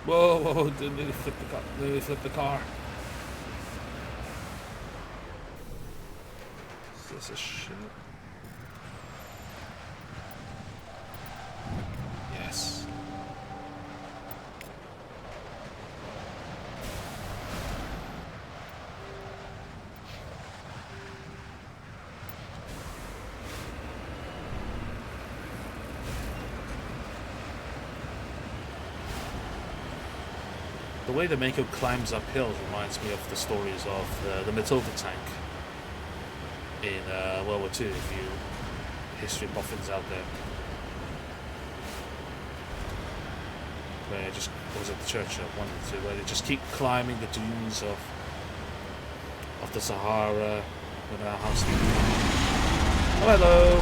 Whoa, whoa, whoa, nearly flipped the car. Is this a ship? Yes. The way the Mako climbs up hills reminds me of the stories of the Matilda tank in World War II, if you history boffins out there. Where it just was at the church of one or two, where they just keep climbing the dunes of the Sahara without house. Oh, hello.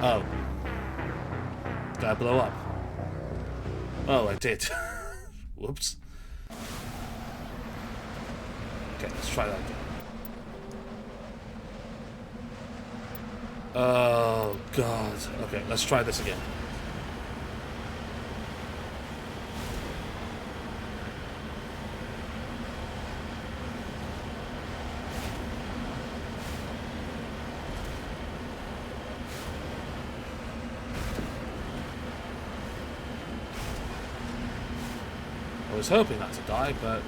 Oh. Did I blow up? Oh, I did. Whoops. Okay, let's try that again. Oh, God. Okay, let's try this again. I was hoping not to die, but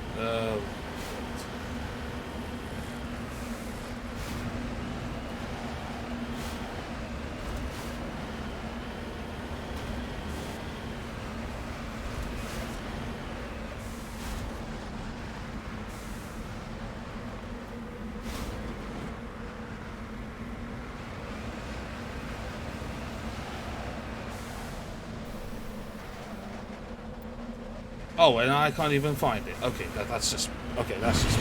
oh, and I can't even find it. Okay, that's just... Okay, that's just...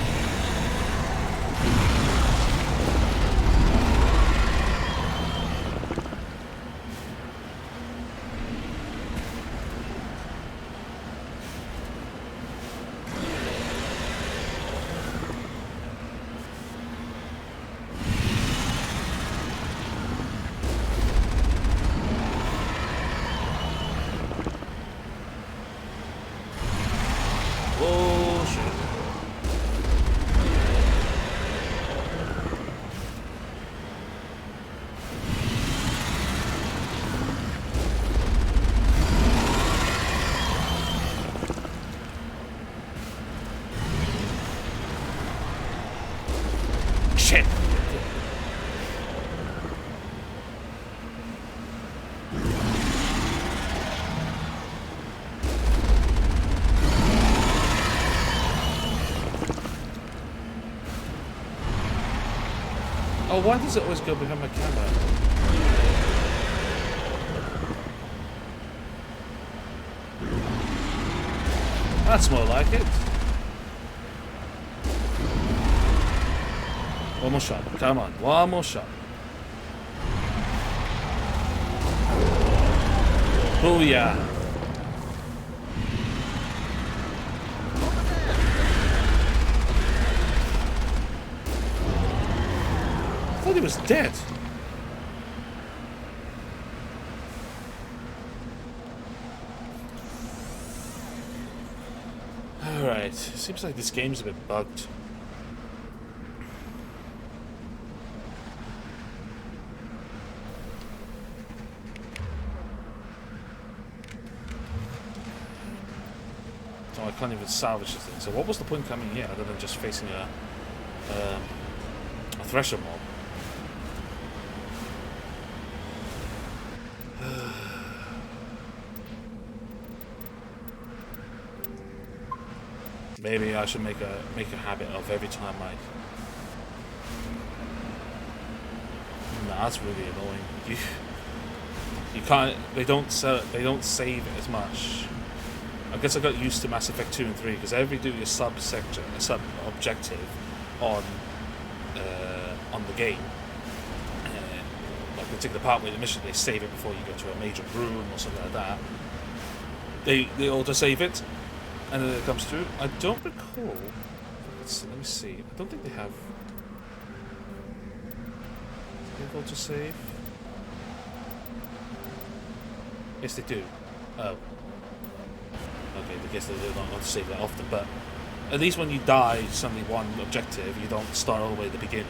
Oh, shit. Shit. Oh, why does it always go behind my camera? That's more like it. One more shot. Come on. One more shot. Booyah. I thought he was dead. Alright. Seems like this game's a bit bugged. So I can't even salvage the thing. So what was the point coming here other than just facing a thresher mob? Maybe I should make a habit of every time I... Nah, that's really annoying. You can't... They don't save it as much. I guess I got used to Mass Effect 2 and 3 because every do your sub-objective on the game, a particular part where the mission they save it before you go to a major room or something like that. They auto-save it, and then it comes through. I don't recall. Let me see. I don't think they have. Do they auto-save? Yes, they do. Oh. Okay, I guess they do not auto-save that often, but at least when you die suddenly one objective, you don't start all the way at the beginning.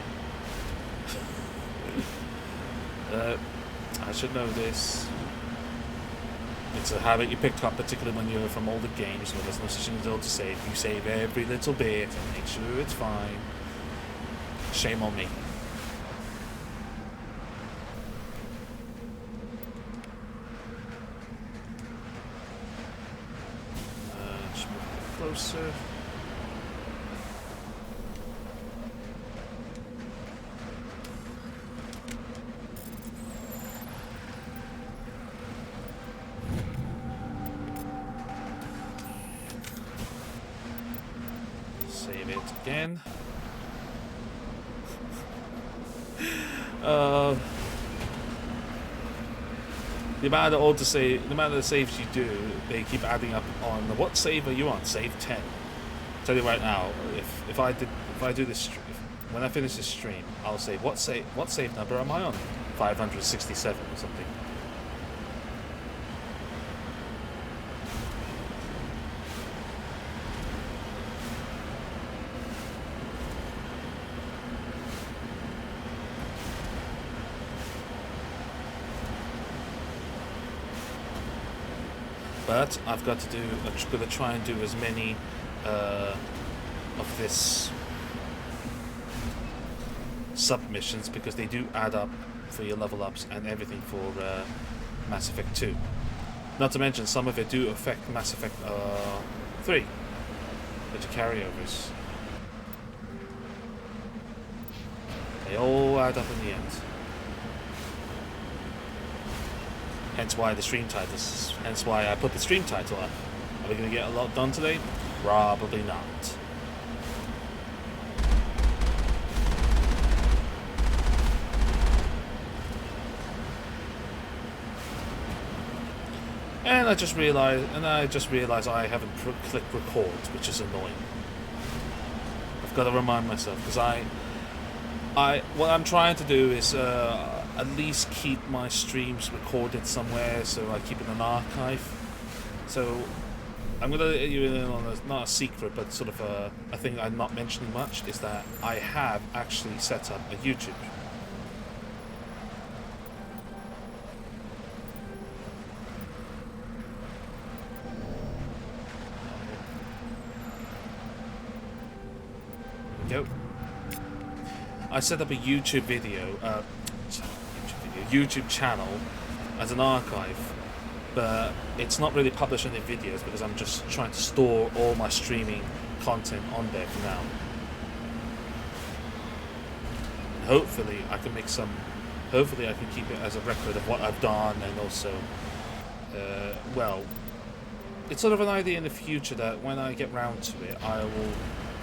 I should know this. It's a habit you picked up, particularly when you're from older games where there's no such thing as auto-save. You save every little bit and make sure it's fine. Shame on me. Just move a bit closer. Save it again. The amount of auto-save, the amount of saves you do, they keep adding up on the what save are you on? Save 10. I'll tell you right now, if I do this, when I finish this stream, I'll say what save number am I on? 567 or something. But I'm going to try and do as many of this submissions because they do add up for your level ups and everything for Mass Effect 2. Not to mention some of it do affect Mass Effect 3, which are carryovers. They all add up in the end. Hence why the stream titles. Hence why I put the stream title up. Are we going to get a lot done today? Probably not. And I just realized I haven't clicked record, which is annoying. I've got to remind myself because what I'm trying to do is at least keep my streams recorded somewhere, so I keep it in an archive. So I'm gonna let you in on not a secret, but sort of a thing I'm not mentioning much is that I have actually set up a YouTube. There we go. I set up a YouTube YouTube channel as an archive, but it's not really publishing the videos because I'm just trying to store all my streaming content on there for now. And hopefully I can keep it as a record of what I've done, and also well, it's sort of an idea in the future that when I get round to it, I will,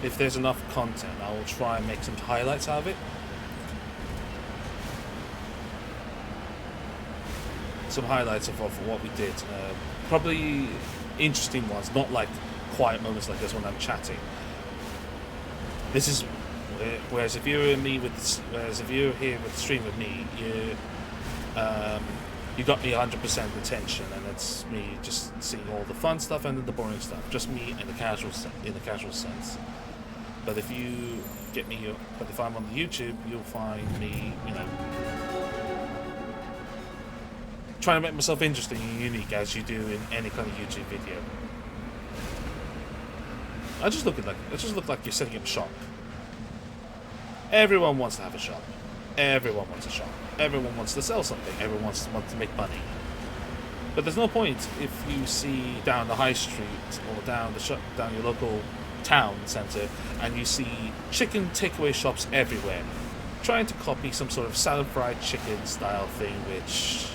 if there's enough content, I will try and make some highlights out of it. Some highlights of what we did. Probably interesting ones, not like quiet moments like this when I'm chatting. This is whereas if you're here with the stream with me, you got me 100% attention, and it's me just seeing all the fun stuff and the boring stuff. Just me in the casual sense. But if you get me, but if I'm on the YouTube, you'll find me, trying to make myself interesting and unique as you do in any kind of YouTube video. I just look like you're setting up shop. Everyone wants to have a shop. Everyone wants a shop. Everyone wants to sell something. Everyone wants to make money. But there's no point if you see down the high street or down your local town centre and you see chicken takeaway shops everywhere, trying to copy some sort of salad fried chicken style thing, which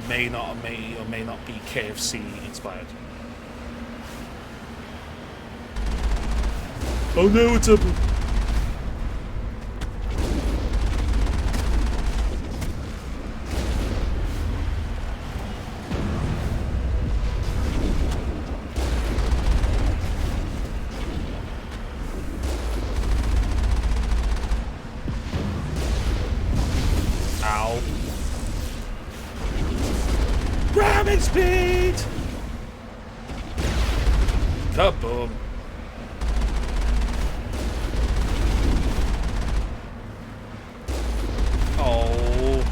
may or may not be KFC inspired. Oh no, it's up. Incoming speed! Kaboom! Oh.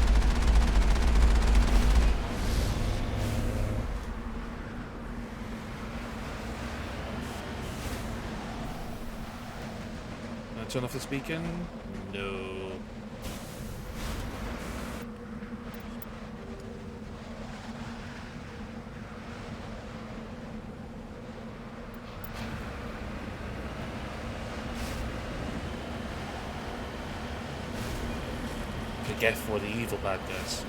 Turn off the speaking? No. Get for the evil bad guys.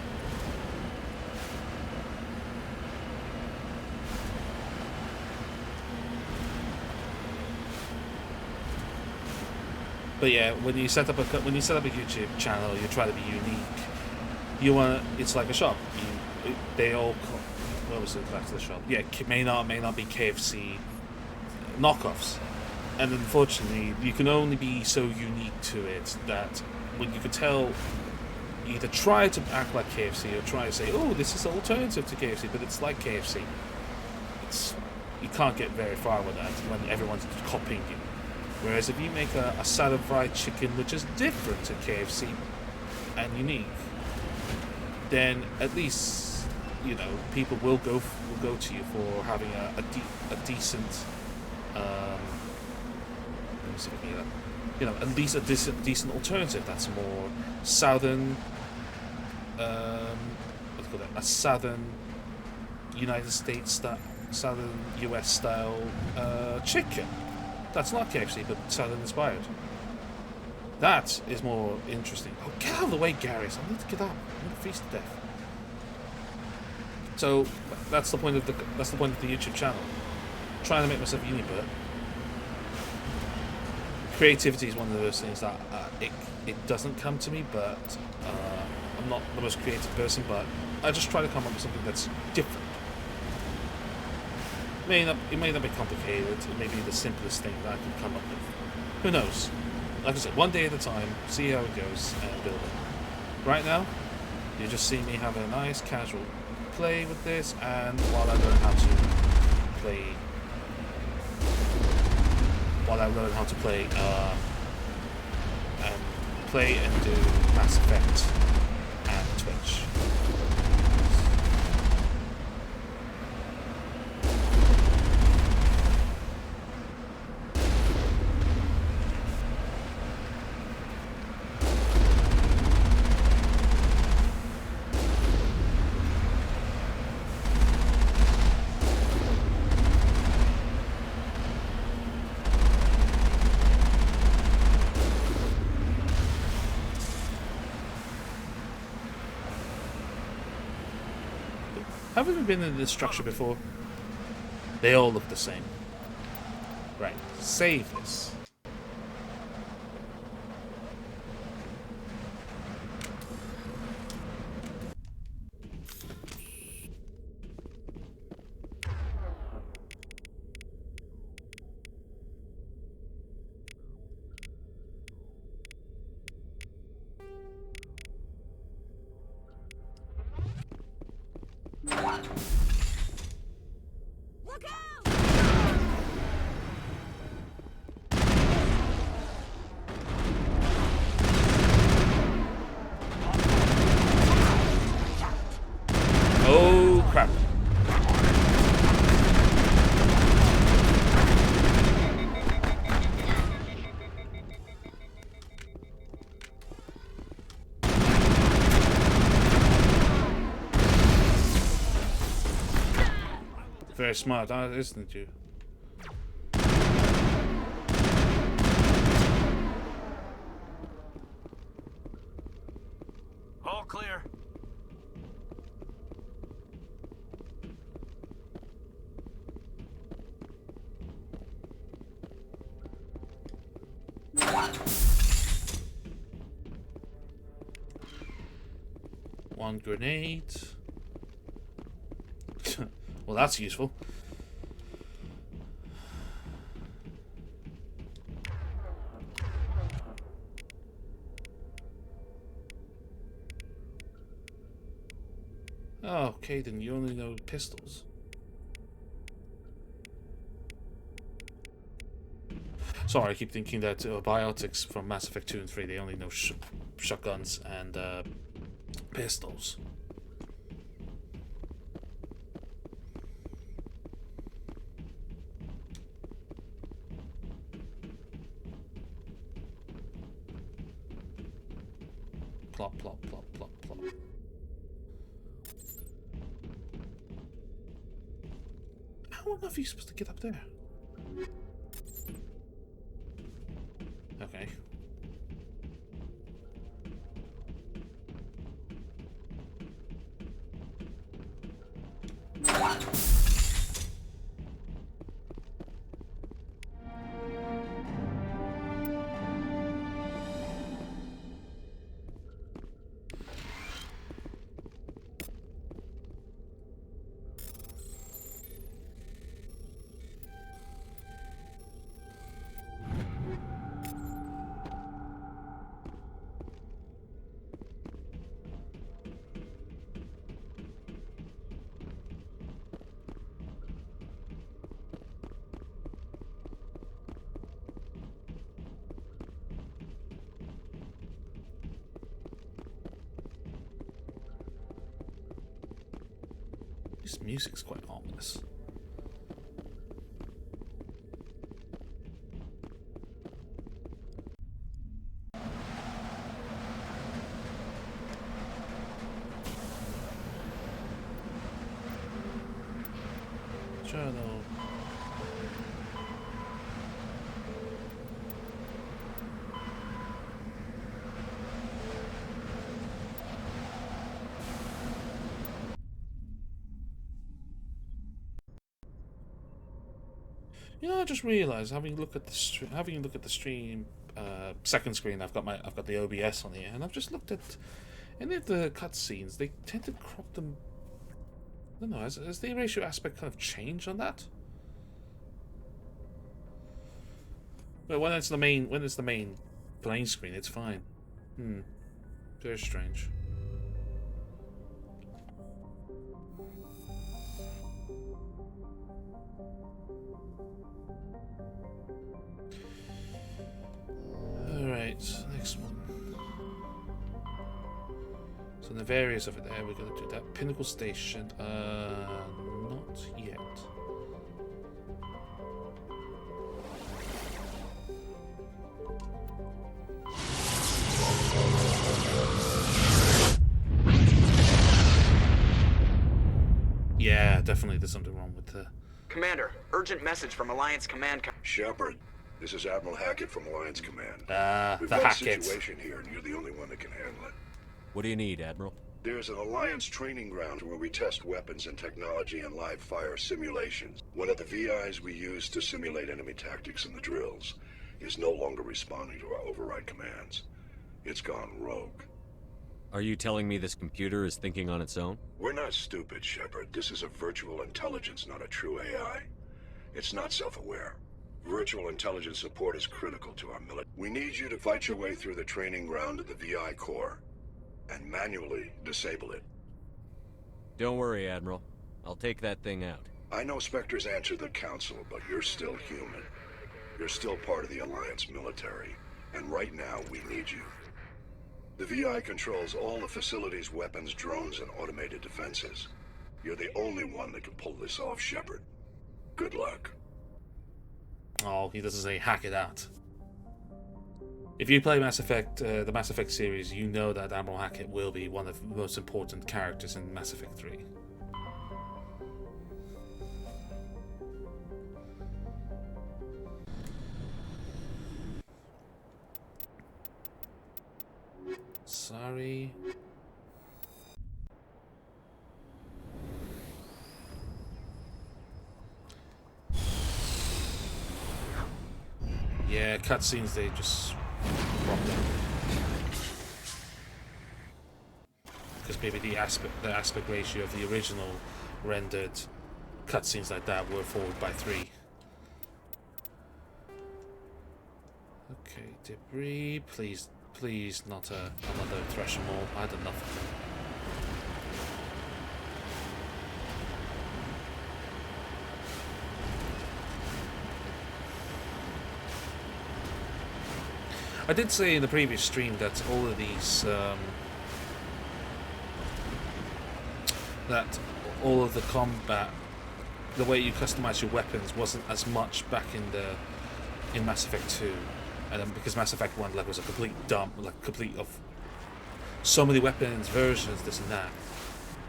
But yeah, when you set up a YouTube channel, you try to be unique. You want it's like a shop. They all what was it back to the shop? Yeah, may not be KFC knockoffs, and unfortunately, you can only be so unique to it that when you could tell. Either try to act like KFC or try to say, oh, this is an alternative to KFC, but it's like KFC. You can't get very far with that when everyone's copying you. Whereas if you make a southern fried chicken which is different to KFC and unique, then at least people will go to you for having a decent. Let me see if I can get that. At least a decent alternative that's more southern. What do you call that? A southern United States southern US style chicken. That's not KFC, but southern inspired. That is more interesting. Oh, get out of the way, Garrus! I need to get up. I'm going to freeze to death. So that's the point of the YouTube channel. I'm trying to make myself unique, but creativity is one of those things that it doesn't come to me, but I'm not the most creative person, but I just try to come up with something that's different. It may not be complicated, it may be the simplest thing that I can come up with. Who knows? Like I said, one day at a time, see how it goes, and build it. Right now, you just see me have a nice casual play with this, and while I learn how to play and do Mass Effect and Twitch. Haven't we been in this structure before? They all look the same. Right, save this. Oh crap. Very smart, isn't you? All clear. One grenade. Well, that's useful. Oh, okay, then you only know pistols. Sorry, I keep thinking that biotics from Mass Effect 2 and 3, they only know shotguns and pistols. Plop, plop, plop, plop, plop. How on earth are you supposed to get up there? Okay. This music's quite ominous. Journal. You know, I just realised having a look at the stream, second screen. I've got the OBS on here, and I've just looked at any of the cutscenes. They tend to crop them. I don't know. Has the ratio aspect kind of changed on that? But when it's the main playing screen, it's fine. Very strange. Alright, next one. So Noveria's over there, we're gonna do that. Pinnacle Station, not yet. Yeah, definitely there's something wrong with the... Commander, urgent message from Alliance Command. Shepard, this is Admiral Hackett from Alliance Command. the We've got Hackett. a situation here, and you're the only one that can handle it. What do you need, Admiral? There's an Alliance training ground where we test weapons and technology in live fire simulations. One of the VIs we use to simulate enemy tactics in the drills is no longer responding to our override commands. It's gone rogue. Are you telling me this computer is thinking on its own? We're not stupid, Shepard. This is a virtual intelligence, not a true AI. It's not self-aware. Virtual intelligence support is critical to our military. We need you to fight your way through the training ground to the VI core and manually disable it. Don't worry, Admiral. I'll take that thing out. I know Spectres answer the Council, but you're still human. You're still part of the Alliance military, and right now we need you. The VI controls all the facility's weapons, drones, and automated defenses. You're the only one that can pull this off, Shepard. Good luck. Oh, he doesn't say hack it out. If you play Mass Effect, the Mass Effect series, you know that Admiral Hackett will be one of the most important characters in Mass Effect 3. Sorry. Yeah, cutscenes, they just drop them. Because maybe the aspect ratio of the original rendered cutscenes like that were forward by 3. Okay, debris, please, please, not another Thresher Maul. I had enough of them. I did say in the previous stream that all of these, that all of the combat, the way you customize your weapons wasn't as much back in Mass Effect 2, and because Mass Effect 1 like was a complete dump, like complete of so many weapons, versions, this and that,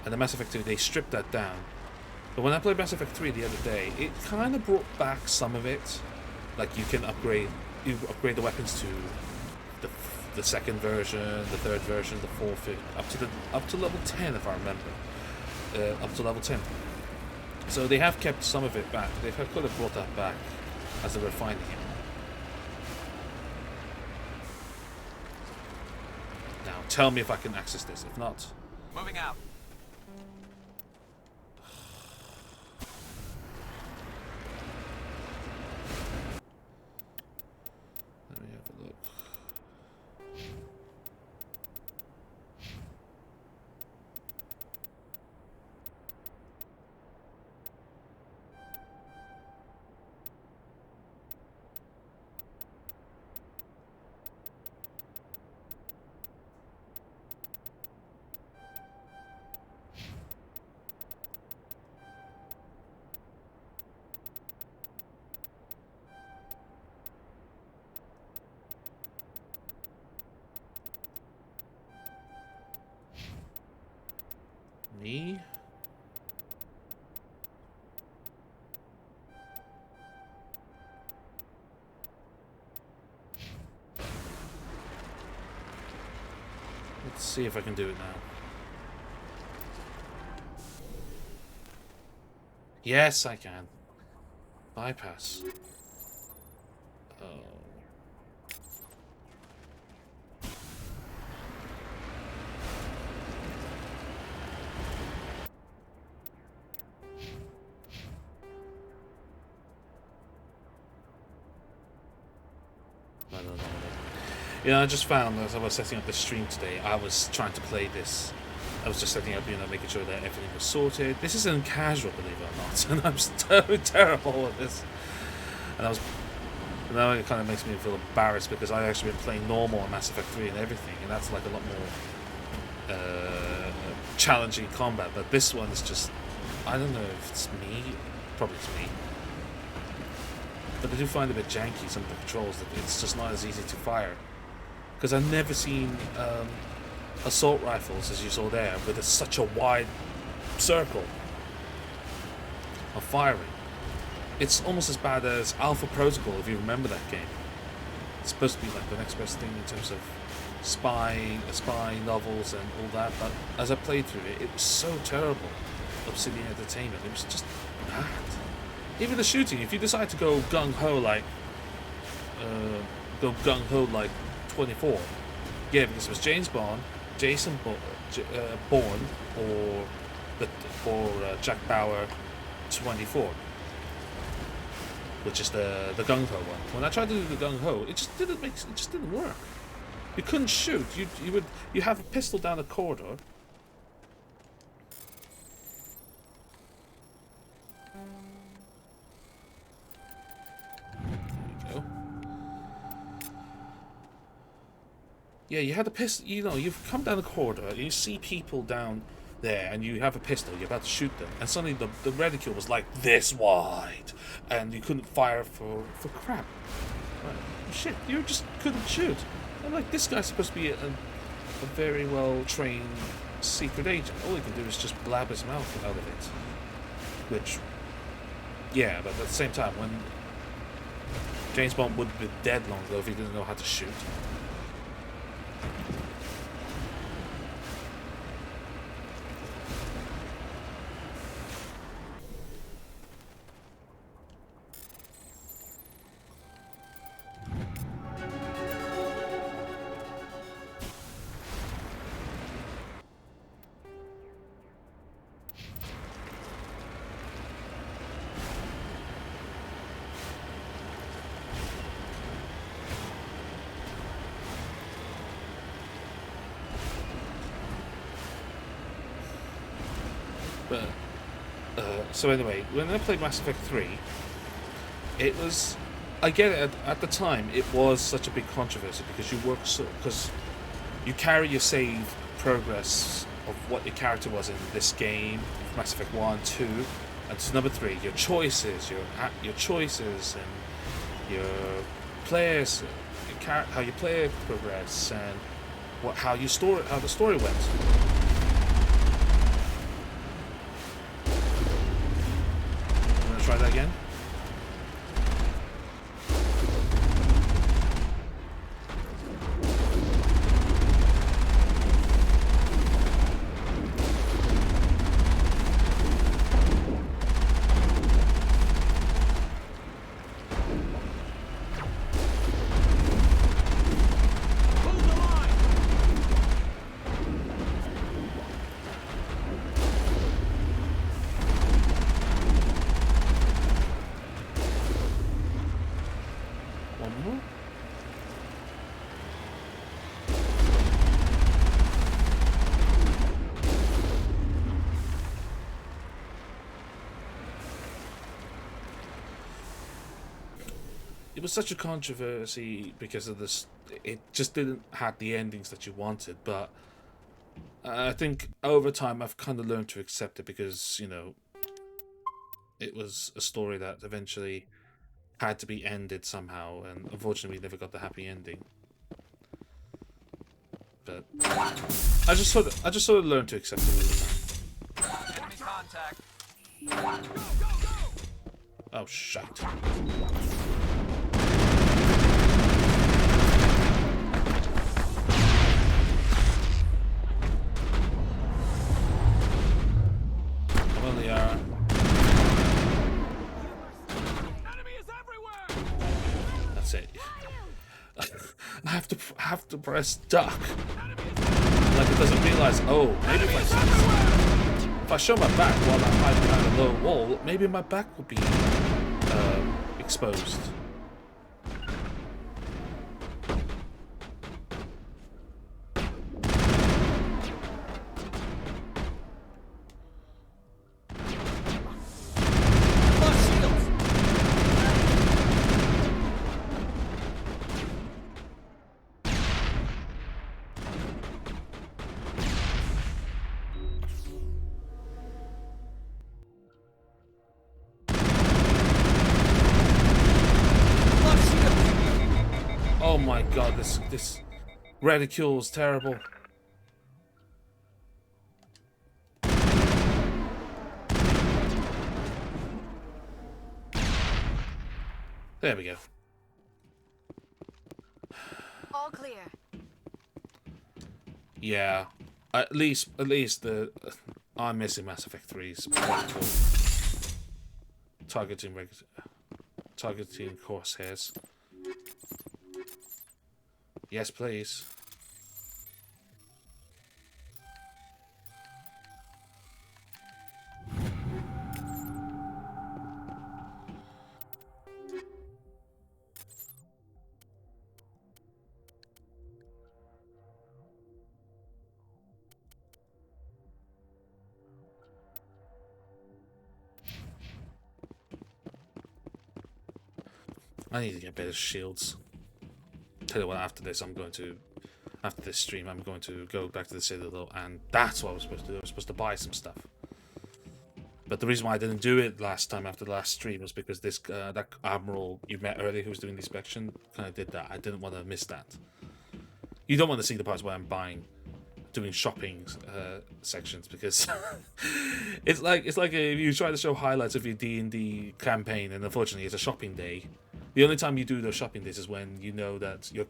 and the Mass Effect 2 they stripped that down. But when I played Mass Effect 3 the other day, it kind of brought back some of it. Like you upgrade the weapons to the second version, the third version, the fourth, up to level 10 if I remember, up to level 10. So they have kept some of it back. They could have brought that back as they were refining it. Now tell me if I can access this. If not, Moving out. let me have a look. Me? Let's see if I can do it now. Yes, I can. Bypass. Oh. No. Yeah, I just found as I was setting up the stream today, I was trying to play this. I was just setting up, making sure that everything was sorted. This isn't casual, believe it or not, and I'm so terrible at this. And now it kind of makes me feel embarrassed because I've actually been playing normal on Mass Effect 3 and everything, and that's like a lot more challenging combat. But this one is just, I don't know if it's me, probably it's me. But I do find it a bit janky, some of the controls, that it's just not as easy to fire. Because I've never seen assault rifles, as you saw there, with such a wide circle of firing. It's almost as bad as Alpha Protocol, if you remember that game. It's supposed to be like the next best thing in terms of spy novels and all that, but as I played through it, it was so terrible. Obsidian Entertainment, it was just bad. Even the shooting, if you decide to go gung-ho like 24, yeah, because it was James Bond, Jason Bourne, or Jack Bauer 24, which is the gung-ho one. When I tried to do the gung-ho, it just didn't work. You couldn't shoot. You have a pistol down a corridor. Yeah, you had a pistol. You've come down the corridor, and you see people down there, and you have a pistol. You're about to shoot them, and suddenly the reticule was like this wide, and you couldn't fire for crap. Shit, you just couldn't shoot. I'm like, this guy's supposed to be a very well trained secret agent. All he can do is just blab his mouth out of it. Which, yeah, but at the same time, when James Bond would have been dead long ago if he didn't know how to shoot. So anyway, when I played Mass Effect 3, it was I get it. At the time, it was such a big controversy because because you carry your save progress of what your character was in this game, Mass Effect 1, 2, and to number 3, your choices, your choices, and your players, how your player progress, and how the story went. I'm gonna try that again. It was such a controversy because of this. It just didn't have the endings that you wanted, but I think over time I've kind of learned to accept it because, you know, it was a story that eventually had to be ended somehow, and unfortunately we never got the happy ending. But I just sort of learned to accept it over time. Enemy contact. Oh shite. Well, they are. Enemy is everywhere. That's it. I have to press duck. Like it doesn't realize. Oh, maybe if I show my back while I'm hiding behind a low wall, maybe my back will be exposed. Oh my god, this reticule is terrible. There we go. All clear. Yeah, at least the I'm missing Mass Effect 3's reticle. Targeting crosshairs. Yes, please. I need to get better shields. Tell you what, after this stream, I'm going to go back to the Citadel, and that's what I was supposed to do. I was supposed to buy some stuff. But the reason why I didn't do it last time after the last stream was because this that admiral you met earlier who was doing the inspection kind of did that. I didn't want to miss that. You don't want to see the parts where I'm doing shopping sections because it's like you try to show highlights of your D&D campaign, and unfortunately it's a shopping day. The only time you do those shopping days is when you know that your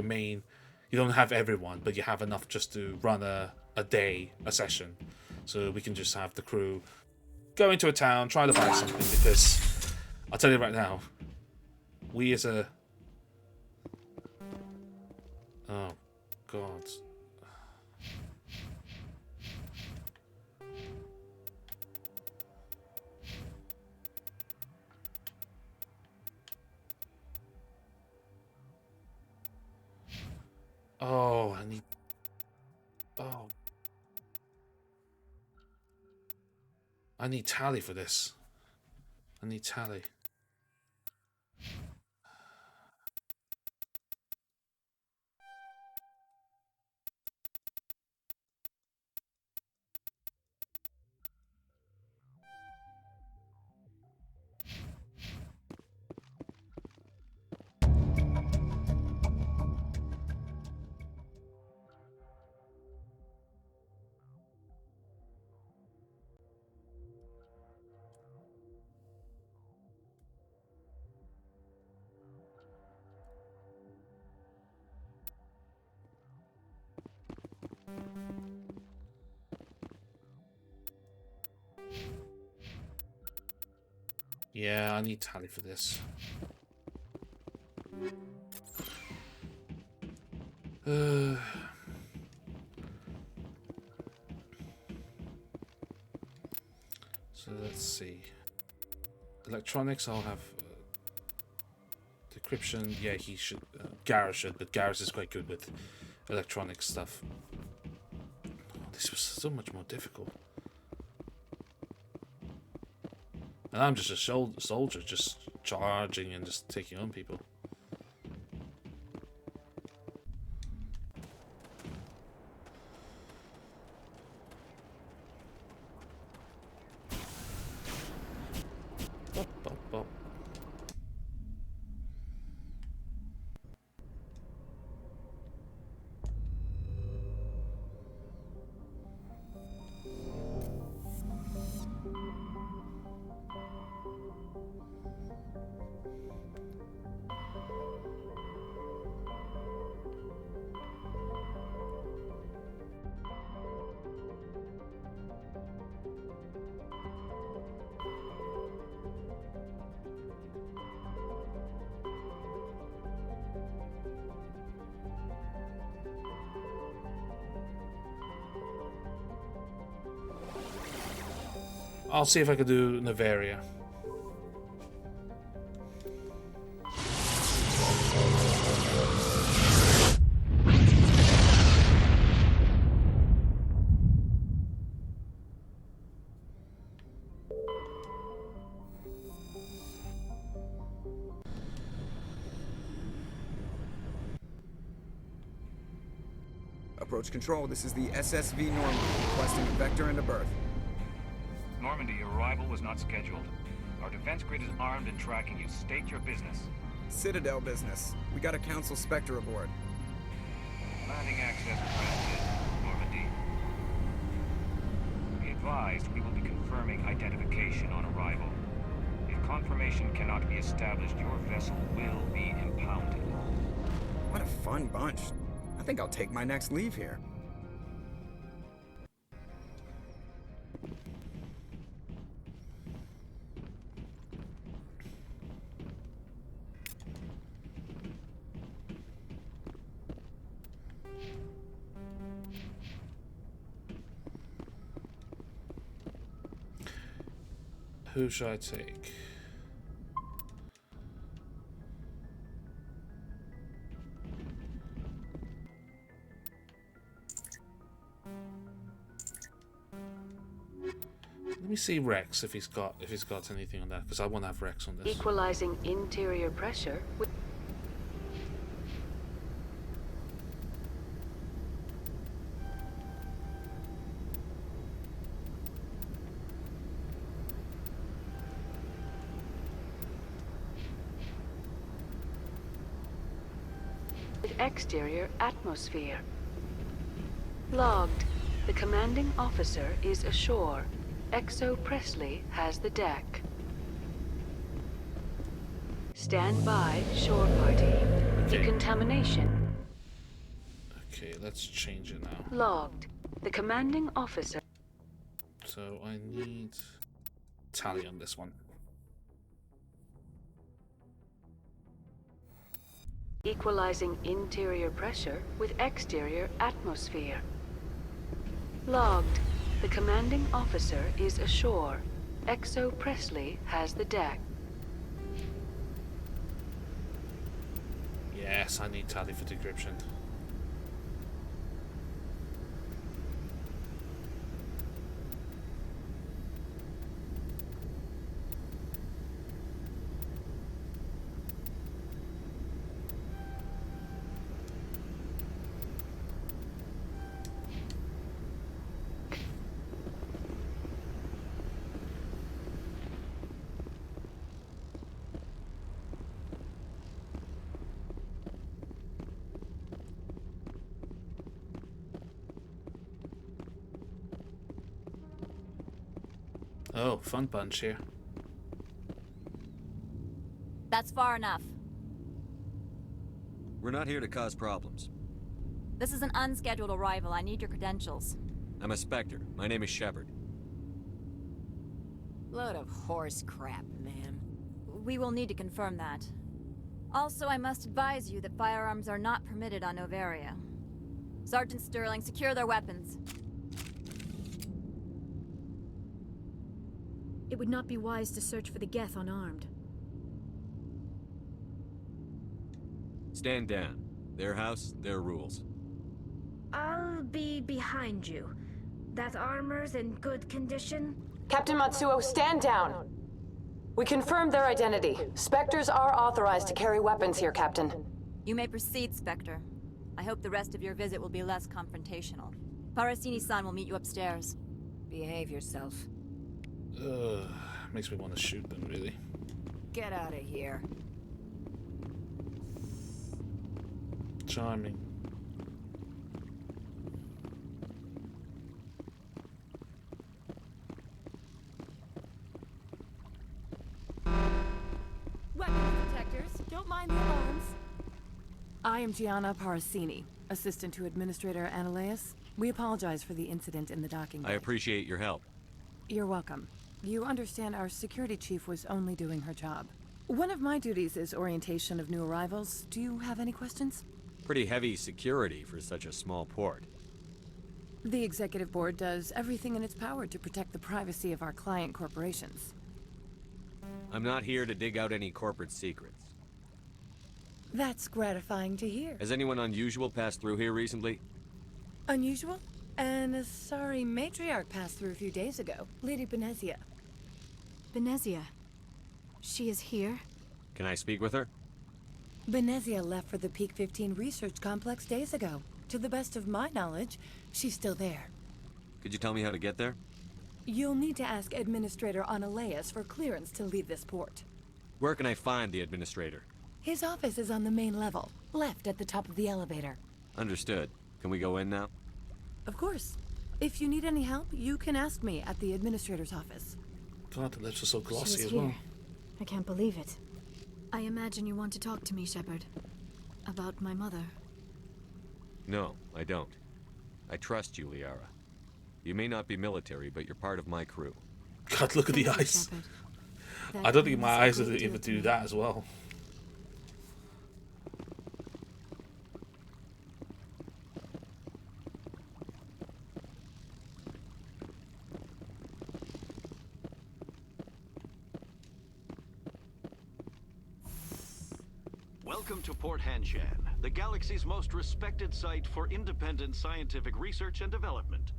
main, you don't have everyone, but you have enough just to run a session. So we can just have the crew go into a town, try to buy something, because I'll tell you right now, we as a... Oh, God. Oh, I need... Oh. I need tally for this. I need tally. Yeah, I need tally for this. So let's see. Electronics, I'll have decryption. Yeah, he should. Garrus should, but Garrus is quite good with electronic stuff. Oh, this was so much more difficult. And I'm just a soldier, just charging and just taking on people. Bop, bop, bop. I'll see if I can do Noveria. Approach control, this is the SSV Normandy, requesting a vector and a berth. Normandy, your arrival was not scheduled. Our defense grid is armed and tracking you. State your business. Citadel business. We got a Council Spectre aboard. Landing access granted, Normandy. Be advised, we will be confirming identification on arrival. If confirmation cannot be established, your vessel will be impounded. What a fun bunch. I think I'll take my next leave here. Who should I take? Let me see Rex if he's got anything on that, because I want to have Rex on this. Equalizing interior pressure with exterior atmosphere. Logged. The commanding officer is ashore. Exo Presley has the deck. Stand by, shore party. Okay. Decontamination. Okay, let's change it now. Logged. The commanding officer. So I need tally on this one. Equalizing interior pressure with exterior atmosphere. Logged. The commanding officer is ashore. Exo Presley has the deck. Yes, I need tally for decryption. Oh, fun bunch here. That's far enough. We're not here to cause problems. This is an unscheduled arrival. I need your credentials. I'm a Spectre. My name is Shepard. Load of horse crap, man. we will need to confirm that. Also, I must advise you that firearms are not permitted on Noveria. Sergeant Sterling, secure their weapons. It would not be wise to search for the Geth unarmed. Stand down. Their house, their rules. I'll be behind you. That armor's in good condition? Captain Matsuo, stand down. We confirmed their identity. Spectres are authorized to carry weapons here, Captain. You may proceed, Spectre. I hope the rest of your visit will be less confrontational. Parasini-san will meet you upstairs. Behave yourself. Makes me want to shoot them, really. Get out of here. Charming. Weapons detectors. Don't mind the alarms. I am Gianna Parasini, assistant to Administrator Ananias. We apologize for the incident in the docking bay. I appreciate your help. You're welcome. You understand our security chief was only doing her job. One of my duties is orientation of new arrivals. Do you have any questions? Pretty heavy security for such a small port. The executive board does everything in its power to protect the privacy of our client corporations. I'm not here to dig out any corporate secrets. That's gratifying to hear. Has anyone unusual passed through here recently? Unusual? And a sorry matriarch passed through a few days ago. Lady Benezia. Benezia. She is here? Can I speak with her? Benezia left for the Peak 15 research complex days ago. To the best of my knowledge, she's still there. Could you tell me how to get there? You'll need to ask Administrator Ananias for clearance to leave this port. Where can I find the administrator? His office is on the main level, left at the top of the elevator. Understood. Can we go in now? Of course. If you need any help, you can ask me at the administrator's office. God, the lips are so She glossy was as here. well. I can't believe it. I imagine you want to talk to me, Shepard. About my mother. No, I don't. I trust you, Liara. You may not be military, but you're part of my crew. God, look at the Thank you, eyes. Shepard. I don't think my means eyes a would great even deal to do me. that as well. Welcome to Port Hanshan, the galaxy's most respected site for independent scientific research and development.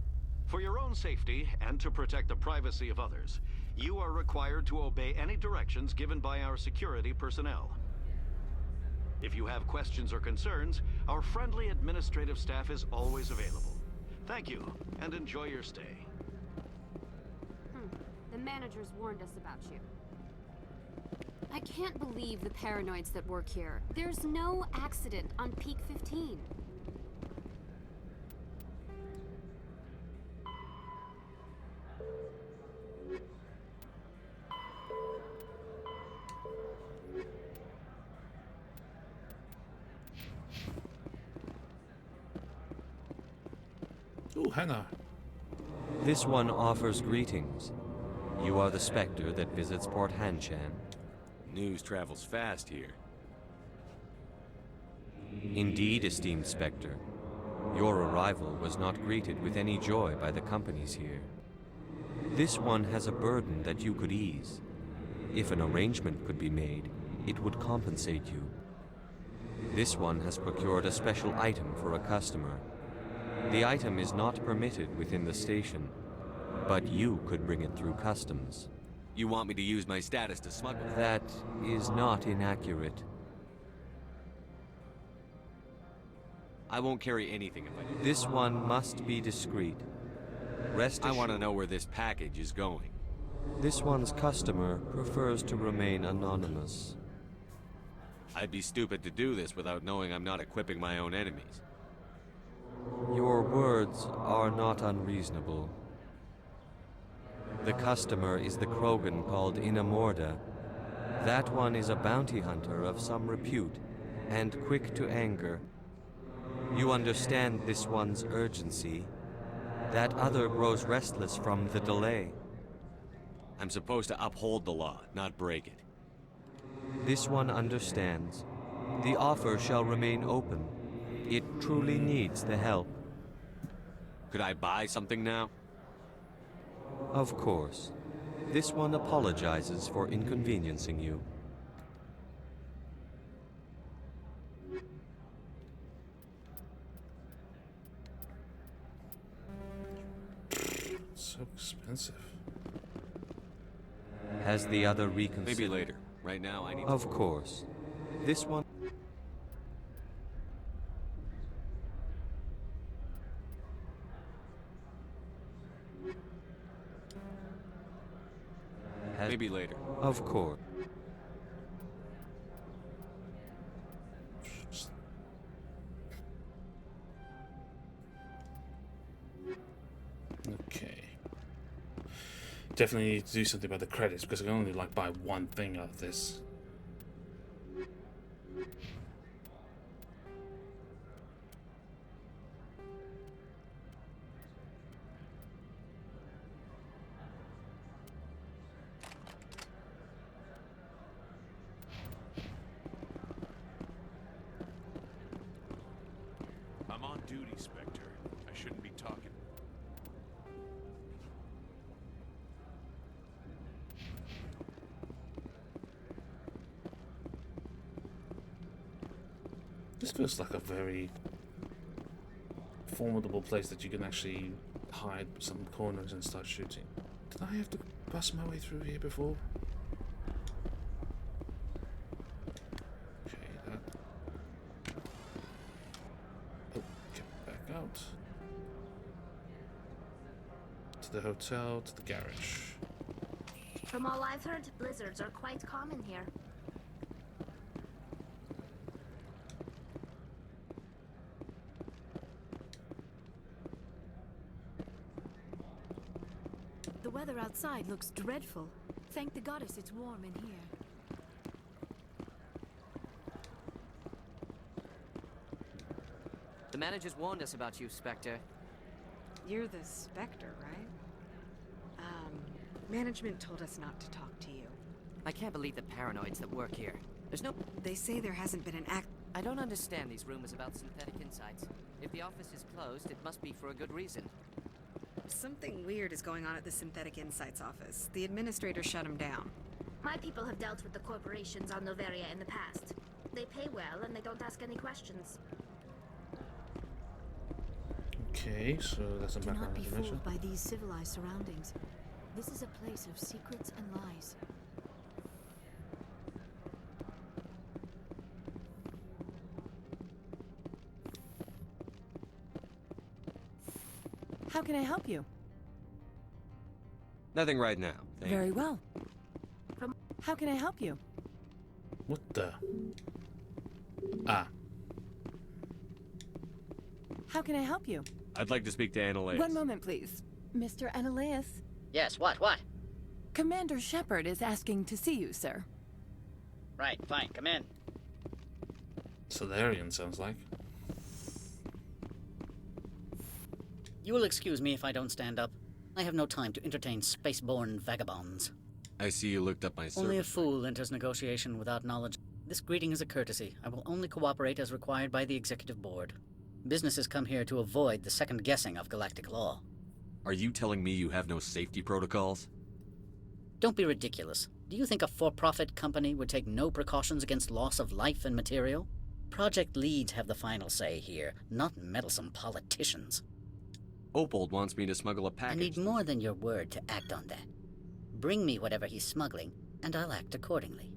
For your own safety and to protect the privacy of others, you are required to obey any directions given by our security personnel. If you have questions or concerns, our friendly administrative staff is always available. Thank you, and enjoy your stay. The managers warned us about you. I can't believe the paranoids that work here. There's no accident on Peak 15. Ooh, Hannah. This one offers greetings. You are the Spectre that visits Port Hanshan. News travels fast here. Indeed, esteemed Spectre. Your arrival was not greeted with any joy by the companies here. This one has a burden that you could ease. If an arrangement could be made, it would compensate you. This one has procured a special item for a customer. The item is not permitted within the station, but you could bring it through customs. You want me to use my status to smuggle? That is not inaccurate. I won't carry anything if I do. This one must be discreet. Rest assured. I want to know where this package is going. This one's customer prefers to remain anonymous. I'd be stupid to do this without knowing I'm not equipping my own enemies. Your words are not unreasonable. The customer is the Krogan called Inamorda. That one is a bounty hunter of some repute, and quick to anger. You understand this one's urgency. That other grows restless from the delay. I'm supposed to uphold the law, not break it. This one understands. The offer shall remain open. It truly needs the help. Could I buy something now? Of course. This one apologizes for inconveniencing you. So expensive. Has the other reconsidered? Maybe later. Right now, I need Of course. This one... Maybe later. Of course. Okay. Definitely need to do something about the credits because I can only like buy one thing out of this. I'm on duty, Spectre. I shouldn't be talking. This feels like a very formidable place that you can actually hide some corners and start shooting. Did I have to bust my way through here before? Okay, that. Oh, get back out. To the hotel, to the garage. From all I've heard, blizzards are quite common here. The weather outside looks dreadful. Thank the goddess it's warm in here. The managers warned us about you, Spectre. You're the Spectre, right? Management told us not to talk to you. I can't believe the paranoids that work here. There's no... They say there hasn't been an act... I don't understand these rumors about synthetic insights. If the office is closed, it must be for a good reason. Something weird is going on at the Synthetic Insights office. The administrator shut him down. My people have dealt with the corporations on Noveria in the past. They pay well and they don't ask any questions. Okay, so that's some Do not background be information. fooled by these civilized surroundings. This is a place of secrets and lies. How can I help you? Nothing right now. Thank Very you. well. How can I help you? What the? Ah. How can I help you? I'd like to speak to Annalise. One moment, please. Mr. Annaleus? Yes, what? Commander Shepard is asking to see you, sir. Right, fine, come in. Solarian sounds like. You will excuse me if I don't stand up. I have no time to entertain spaceborne vagabonds. I see you looked up my service. Only a fool enters negotiation without knowledge. This greeting is a courtesy. I will only cooperate as required by the Executive Board. Businesses come here to avoid the second guessing of galactic law. Are you telling me you have no safety protocols? Don't be ridiculous. Do you think a for-profit company would take no precautions against loss of life and material? Project leads have the final say here, not meddlesome politicians. Opold wants me to smuggle a package. I need more than your word to act on that. Bring me whatever he's smuggling, and I'll act accordingly.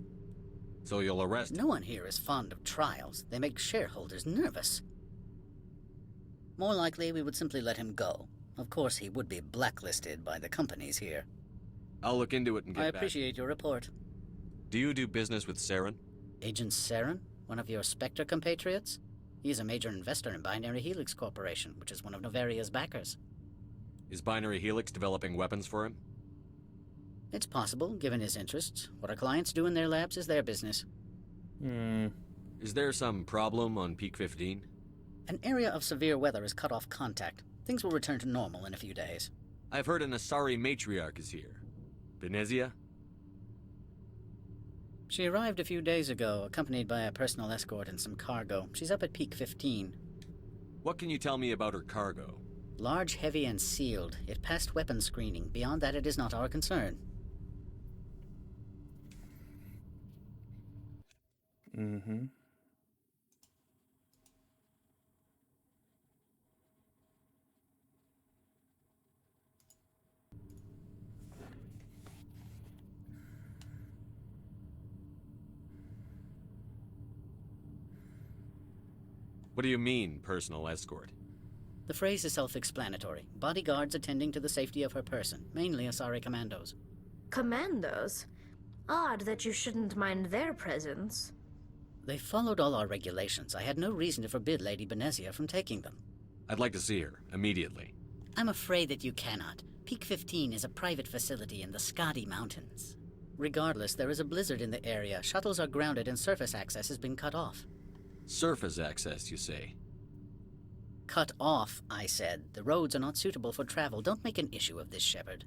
So you'll arrest him? No one here is fond of trials. They make shareholders nervous. More likely, we would simply let him go. Of course, he would be blacklisted by the companies here. I'll look into it and get I back. appreciate your report. Do you do business with Saren? Agent Saren? One of your Spectre compatriots? He is a major investor in Binary Helix Corporation, which is one of Noveria's backers. Is Binary Helix developing weapons for him? It's possible, given his interests. What our clients do in their labs is their business. Is there some problem on Peak 15? An area of severe weather has cut off contact. Things will return to normal in a few days. I've heard an Asari matriarch is here. Benezia? She arrived a few days ago, accompanied by a personal escort and some cargo. She's up at Peak 15. What can you tell me about her cargo? Large, heavy, and sealed. It passed weapons screening. Beyond that, it is not our concern. Mm-hmm. What do you mean, personal escort? The phrase is self-explanatory. Bodyguards attending to the safety of her person, mainly Asari commandos. Commandos? Odd that you shouldn't mind their presence. They followed all our regulations. I had no reason to forbid Lady Benezia from taking them. I'd like to see her, immediately. I'm afraid that you cannot. Peak 15 is a private facility in the Skadi Mountains. Regardless, there is a blizzard in the area. Shuttles are grounded and surface access has been cut off. Surface access, you say? Cut off, I said. The roads are not suitable for travel. Don't make an issue of this, Shepard.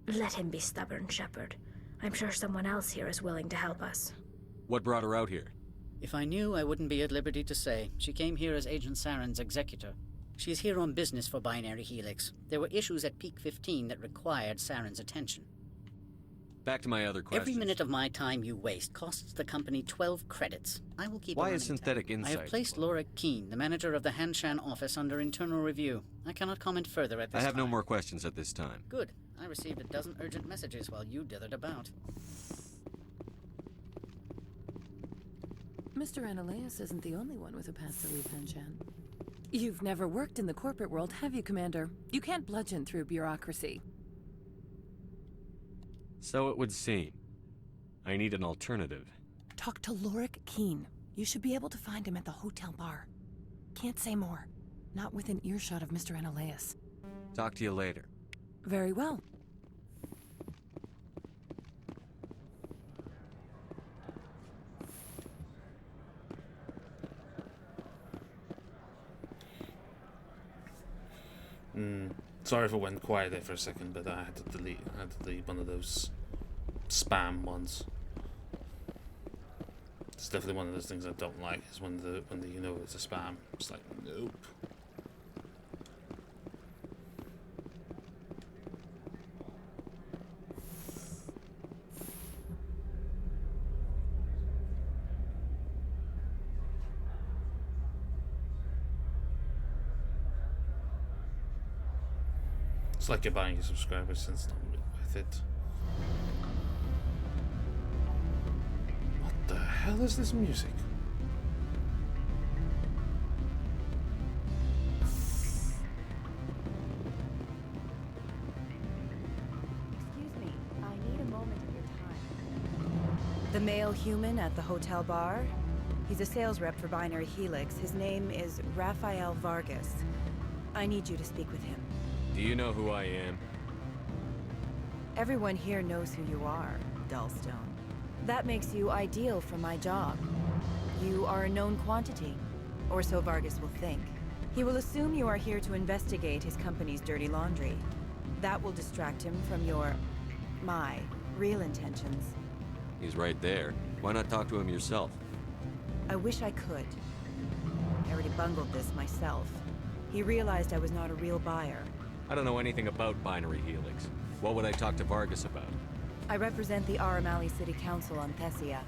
Let him be stubborn, Shepard. I'm sure someone else here is willing to help us. What brought her out here? If I knew, I wouldn't be at liberty to say. She came here as Agent Saren's executor. She's here on business for Binary Helix. There were issues at Peak 15 that required Saren's attention. Back to my other question. Every minute of my time you waste costs the company 12 credits. I will keep Why is Synthetic I have Insight? placed Laura Keene, the manager of the Hanshan office, under internal review. I cannot comment further at this I have time. no more questions at this time. Good. I received a dozen urgent messages while you dithered about. Mr. Ananias isn't the only one with a path to leave Hanshan. You've never worked in the corporate world, have you, Commander? You can't bludgeon through bureaucracy. So it would seem. I need an alternative. Talk to Lorik Keene. You should be able to find him at the hotel bar. Can't say more. Not within earshot of Mr. Ananias. Talk to you later. Very well. Sorry if it went quiet there for a second, but I had to delete one of those spam ones. It's definitely one of those things I don't like, is when you know it's a spam. It's like, nope. It's like you're buying a subscriber since it's not really worth it. What the hell is this music? Excuse me, I need a moment of your time. The male human at the hotel bar? He's a sales rep for Binary Helix. His name is Rafael Vargas. I need you to speak with him. Do you know who I am? Everyone here knows who you are, Dullstone. That makes you ideal for my job. You are a known quantity, or so Vargas will think. He will assume you are here to investigate his company's dirty laundry. That will distract him from my real intentions. He's right there. Why not talk to him yourself? I wish I could. I already bungled this myself. He realized I was not a real buyer. I don't know anything about Binary Helix. What would I talk to Vargas about? I represent the Aramali City Council on Thessia.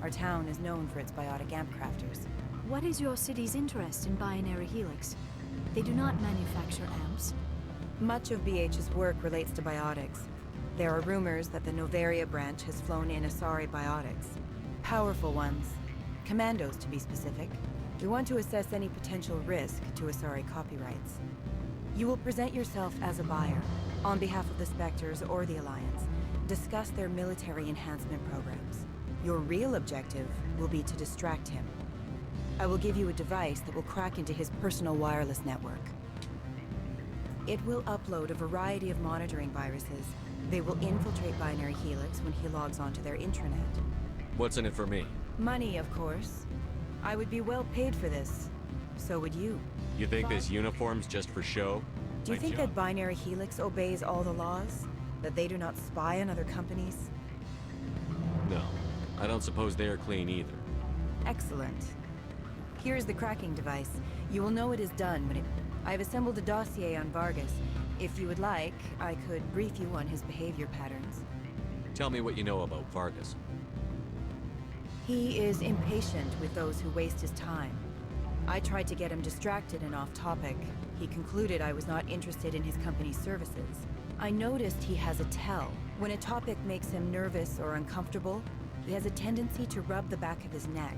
Our town is known for its biotic amp crafters. What is your city's interest in Binary Helix? They do not manufacture amps. Much of BH's work relates to biotics. There are rumors that the Noveria branch has flown in Asari biotics. Powerful ones. Commandos, to be specific. We want to assess any potential risk to Asari copyrights. You will present yourself as a buyer, on behalf of the Spectres or the Alliance. Discuss their military enhancement programs. Your real objective will be to distract him. I will give you a device that will crack into his personal wireless network. It will upload a variety of monitoring viruses. They will infiltrate Binary Helix when he logs onto their intranet. What's in it for me? Money, of course. I would be well paid for this. So would you. You think this uniform's just for show? Do you think that Binary Helix obeys all the laws? That they do not spy on other companies? No. I don't suppose they're clean either. Excellent. Here's the cracking device. You will know it is done when it... I've assembled a dossier on Vargas. If you would like, I could brief you on his behavior patterns. Tell me what you know about Vargas. He is impatient with those who waste his time. I tried to get him distracted and off topic. He concluded I was not interested in his company's services. I noticed he has a tell. When a topic makes him nervous or uncomfortable, he has a tendency to rub the back of his neck.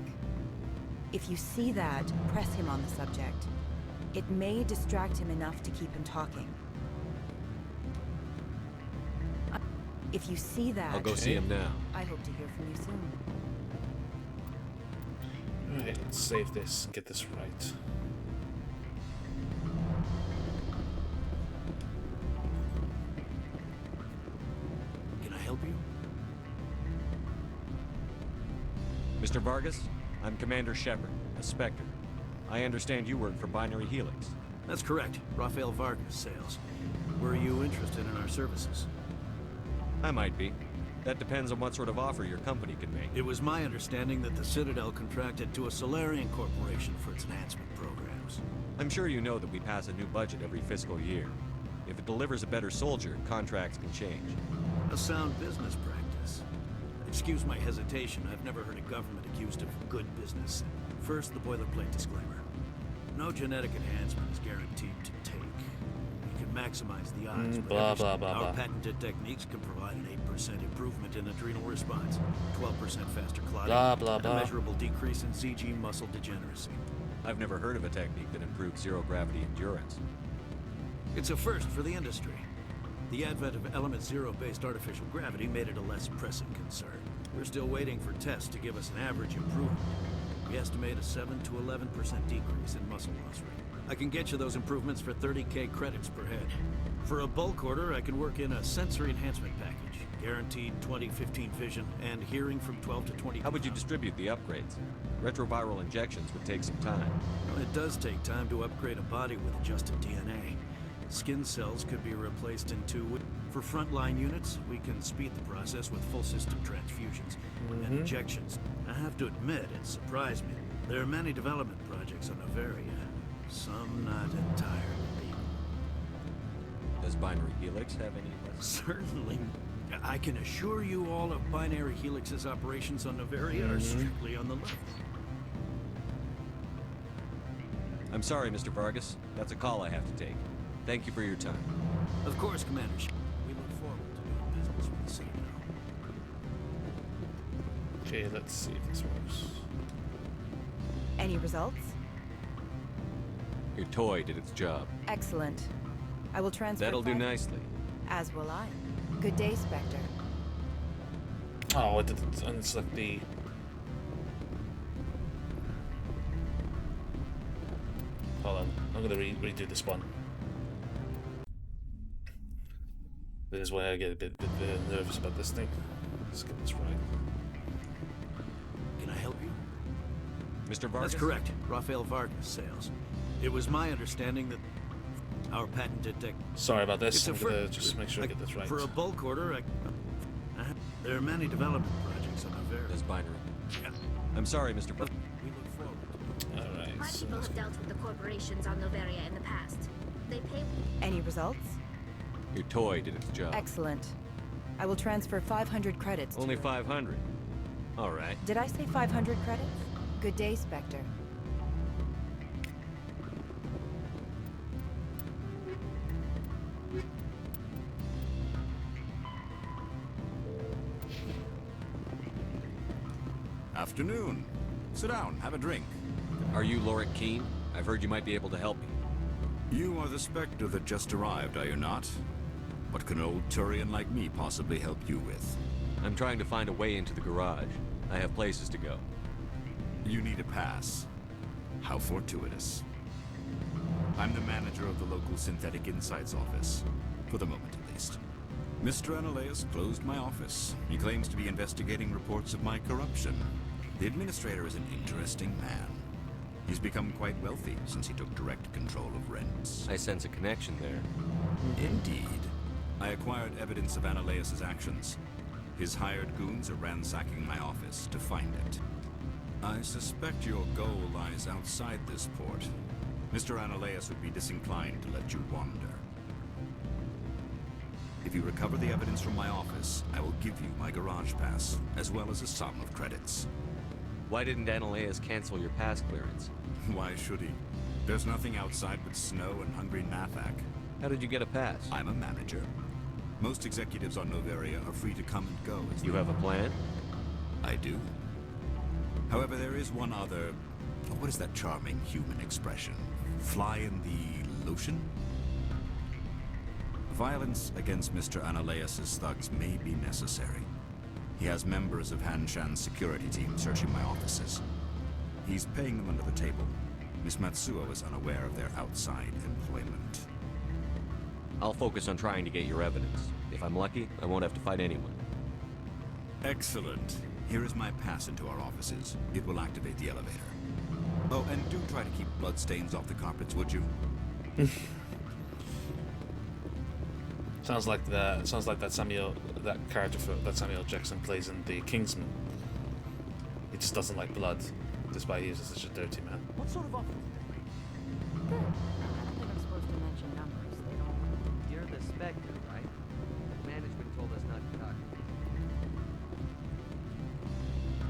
If you see that, press him on the subject. It may distract him enough to keep him talking. If you see that... I'll go see him now. I hope to hear from you soon. Alright, let's save this and get this right. Can I help you? Mr. Vargas, I'm Commander Shepard, a Spectre. I understand you work for Binary Helix. That's correct. Rafael Vargas, sales. Were you interested in our services? I might be. That depends on what sort of offer your company can make. It was my understanding that the Citadel contracted to a Solarian corporation for its enhancement programs. I'm sure you know that we pass a new budget every fiscal year. If it delivers a better soldier, contracts can change. A sound business practice. Excuse my hesitation, I've never heard a government accused of good business. First, the boilerplate disclaimer. No genetic enhancement is guaranteed to take. We can maximize the odds, but our patented techniques can provide an 8% improvement in adrenal response, 12% faster clotting, and a measurable decrease in CG muscle degeneracy. I've never heard of a technique that improves zero-gravity endurance. It's a first for the industry. The advent of element zero-based artificial gravity made it a less pressing concern. We're still waiting for tests to give us an average improvement. We estimate a 7 to 11% decrease in muscle loss rate. I can get you those improvements for 30k credits per head. For a bulk order, I can work in a sensory enhancement package. Guaranteed 20/15 vision and hearing from 12 to 20. How would you distribute the upgrades? Retroviral injections would take some time. Well, it does take time to upgrade a body with adjusted DNA. Skin cells could be replaced in 2 weeks. For frontline units, we can speed the process with full system transfusions and injections. I have to admit, it surprised me. There are many development projects on Noveria, some not entirely. Does Binary Helix have any? Certainly. I can assure you all of Binary Helix's operations on Noveria are strictly on the level. I'm sorry, Mr. Vargas. That's a call I have to take. Thank you for your time. Of course, Commander. We look forward to doing business with the Citadel. Okay, let's see if this works. Any results? Your toy did its job. Excellent. I will transfer... That'll do nicely. As will I. Good day, Spectre. Oh, it didn't unselect the... Hold on, I'm gonna redo this one. This is why I get a bit nervous about this thing. Let's get this right. Can I help you? Mr. Vargas? That's correct. Rafael Vargas, sales. It was my understanding that our patented tech... Sorry about this. I'm gonna just make sure I get this right. For a bulk order, there are many development projects on Noveria. There's Binary. Yeah. I'm sorry, Mr. Vargas. We look forward to it. Alright. My people have dealt with the corporations on Noveria in the past. They pay... Any results? Your toy did its job. Excellent. I will transfer 500 credits. Only 500. All right. Did I say 500 credits? Good day, Spectre. Afternoon. Sit down, have a drink. Are you Lorik Keene? I've heard you might be able to help me. You are the Spectre that just arrived, are you not? What can an old Turian like me possibly help you with? I'm trying to find a way into the garage. I have places to go. You need a pass. How fortuitous. I'm the manager of the local Synthetic Insights office. For the moment, at least. Mr. Analeus closed my office. He claims to be investigating reports of my corruption. The administrator is an interesting man. He's become quite wealthy since he took direct control of rents. I sense a connection there. Indeed. I acquired evidence of Analeus' actions. His hired goons are ransacking my office to find it. I suspect your goal lies outside this port. Mr. Analeas would be disinclined to let you wander. If you recover the evidence from my office, I will give you my garage pass, as well as a sum of credits. Why didn't Analeas cancel your pass clearance? Why should he? There's nothing outside but snow and hungry Nathak. How did you get a pass? I'm a manager. Most executives on Noveria are free to come and go as You have a plan? I do. However, there is one other... what is that charming human expression? Fly in the lotion? Violence against Mr. Analeas' thugs may be necessary. He has members of Hanshan's security team searching my offices. He's paying them under the table. Miss Matsuo is unaware of their outside employment. I'll focus on trying to get your evidence. If I'm lucky, I won't have to fight anyone. Excellent. Here is my pass into our offices. It will activate the elevator. Oh, and do try to keep bloodstains off the carpets, would you? Sounds like that character that Samuel Jackson plays in The Kingsman. He just doesn't like blood, despite he is such a dirty man. What sort of offer? Good. I don't think I'm supposed to mention numbers. They don't. You're the Spectre, right? Management told us not to talk.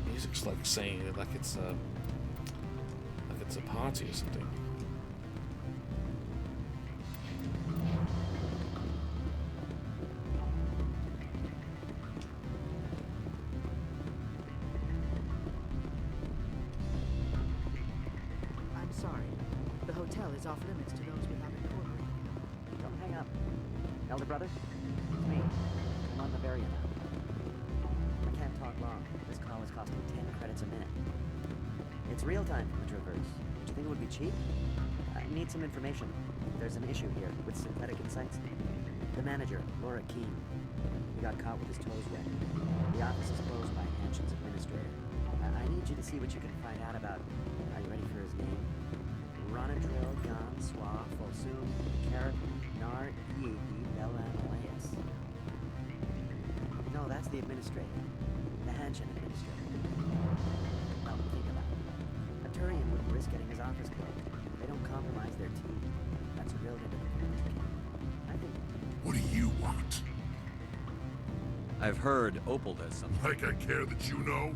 Music's like saying it like it's a party or something. I'm sorry. The hotel is off limits to those without a tour group. Don't hang up. Elder brother? It's me. I'm on Noveria now. I can't talk long. This call is costing 10 credits a minute. It's real time from the Traverse. Don't you think it would be cheap? I need some information. There's an issue here with synthetic insights. The manager, Laura Keene, he got caught with his toes wet. The office is closed by Hanshan's administrator. I need you to see what you can find out about. Are you ready for his name? Ronadril, Gan, Swa, Folsum, Karatin, Nar, Iegi, Bella, Analeas. No, that's the administrator. The Hanshan administrator. Now, think about it. A Turian wouldn't risk getting his office closed. They don't compromise their team. That's drilled into the furniture camp. I think... What do you want? I've heard Opal does something. Like I care that you know?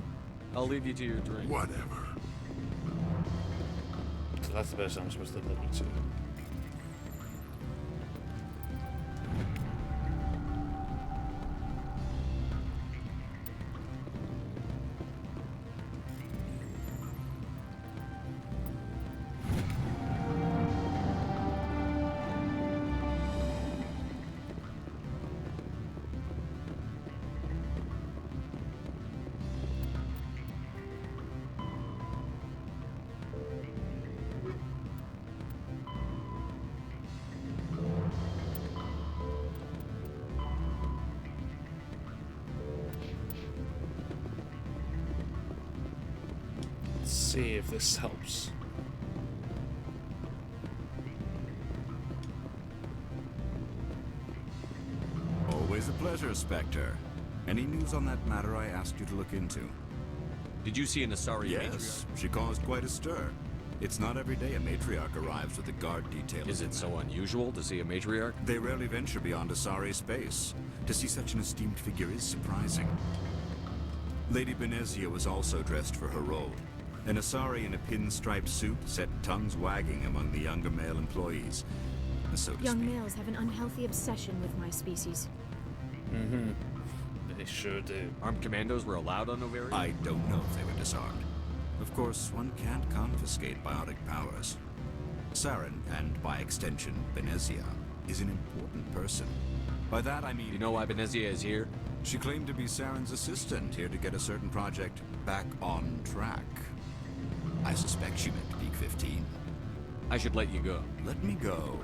I'll leave you to your drink. Whatever. So that's the person I'm supposed to deliver to. See if this helps. Always a pleasure, Spectre. Any news on that matter I asked you to look into? Did you see an Asari Yes, matriarch? she caused quite a stir. It's not every day a matriarch arrives with a guard detail. Is it so unusual to see a matriarch? They rarely venture beyond Asari space. To see such an esteemed figure is surprising. Lady Benezia was also dressed for her role. An Asari in a pinstripe suit set tongues wagging among the younger male employees, so to Young speak. males have an unhealthy obsession with my species. Mm-hmm. They sure do. Armed commandos were allowed on Noveria? I don't know if they were disarmed. Of course, one can't confiscate biotic powers. Saren, and by extension, Benezia, is an important person. By that I mean... You know why Benezia is here? She claimed to be Saren's assistant, here to get a certain project back on track. I suspect she meant Peak 15. I should let you go. Let me go.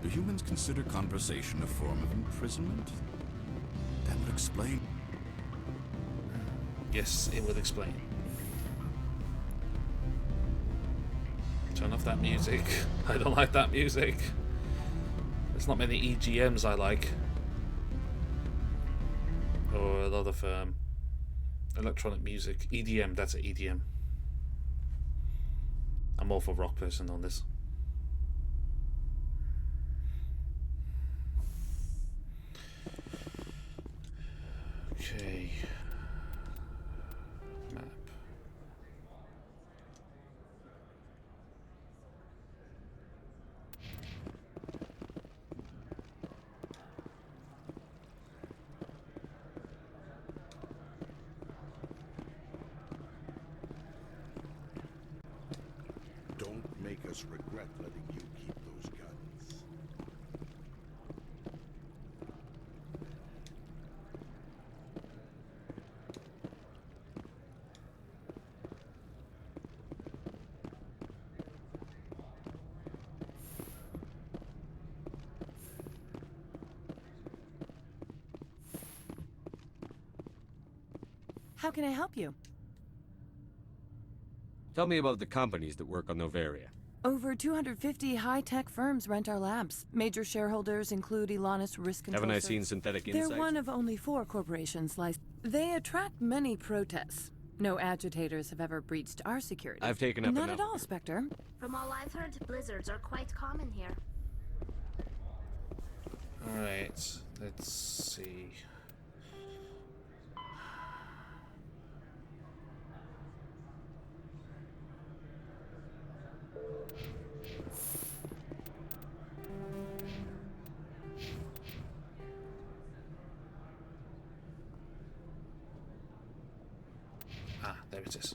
Do humans consider conversation a form of imprisonment? That would explain. Yes, it would explain. Turn off that music. I don't like that music. There's not many EGMs I like. or a lot of electronic music. EDM, that's an EDM. I'm more for rock person on this. Okay. Map. Don't make us regret letting you keep those guns. How can I help you? Tell me about the companies that work on Noveria. Over 250 high-tech firms rent our labs. Major shareholders include Elanus Risk Control. Haven't I seen Synthetic Insights? They're one of only 4 corporations licensed. They attract many protests. No agitators have ever breached our security. I've taken up Not enough. at all, Spectre. From all I've heard, blizzards are quite common here. Alright, let's see. Ah, there it is.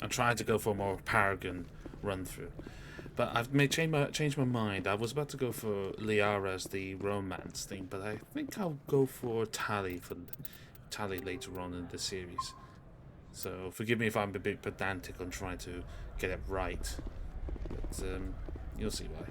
I'm trying to go for a more Paragon run through, but I've changed my mind. I was about to go for Liara's the romance thing, but I think I'll go for Tally later on in the series. So forgive me if I'm a bit pedantic on trying to get it right, but you'll see why.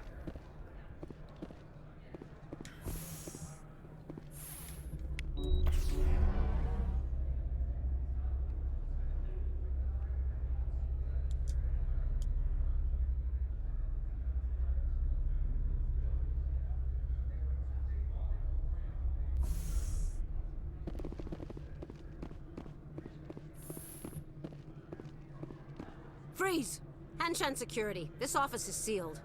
Freeze! Hanshan Security. This office is sealed.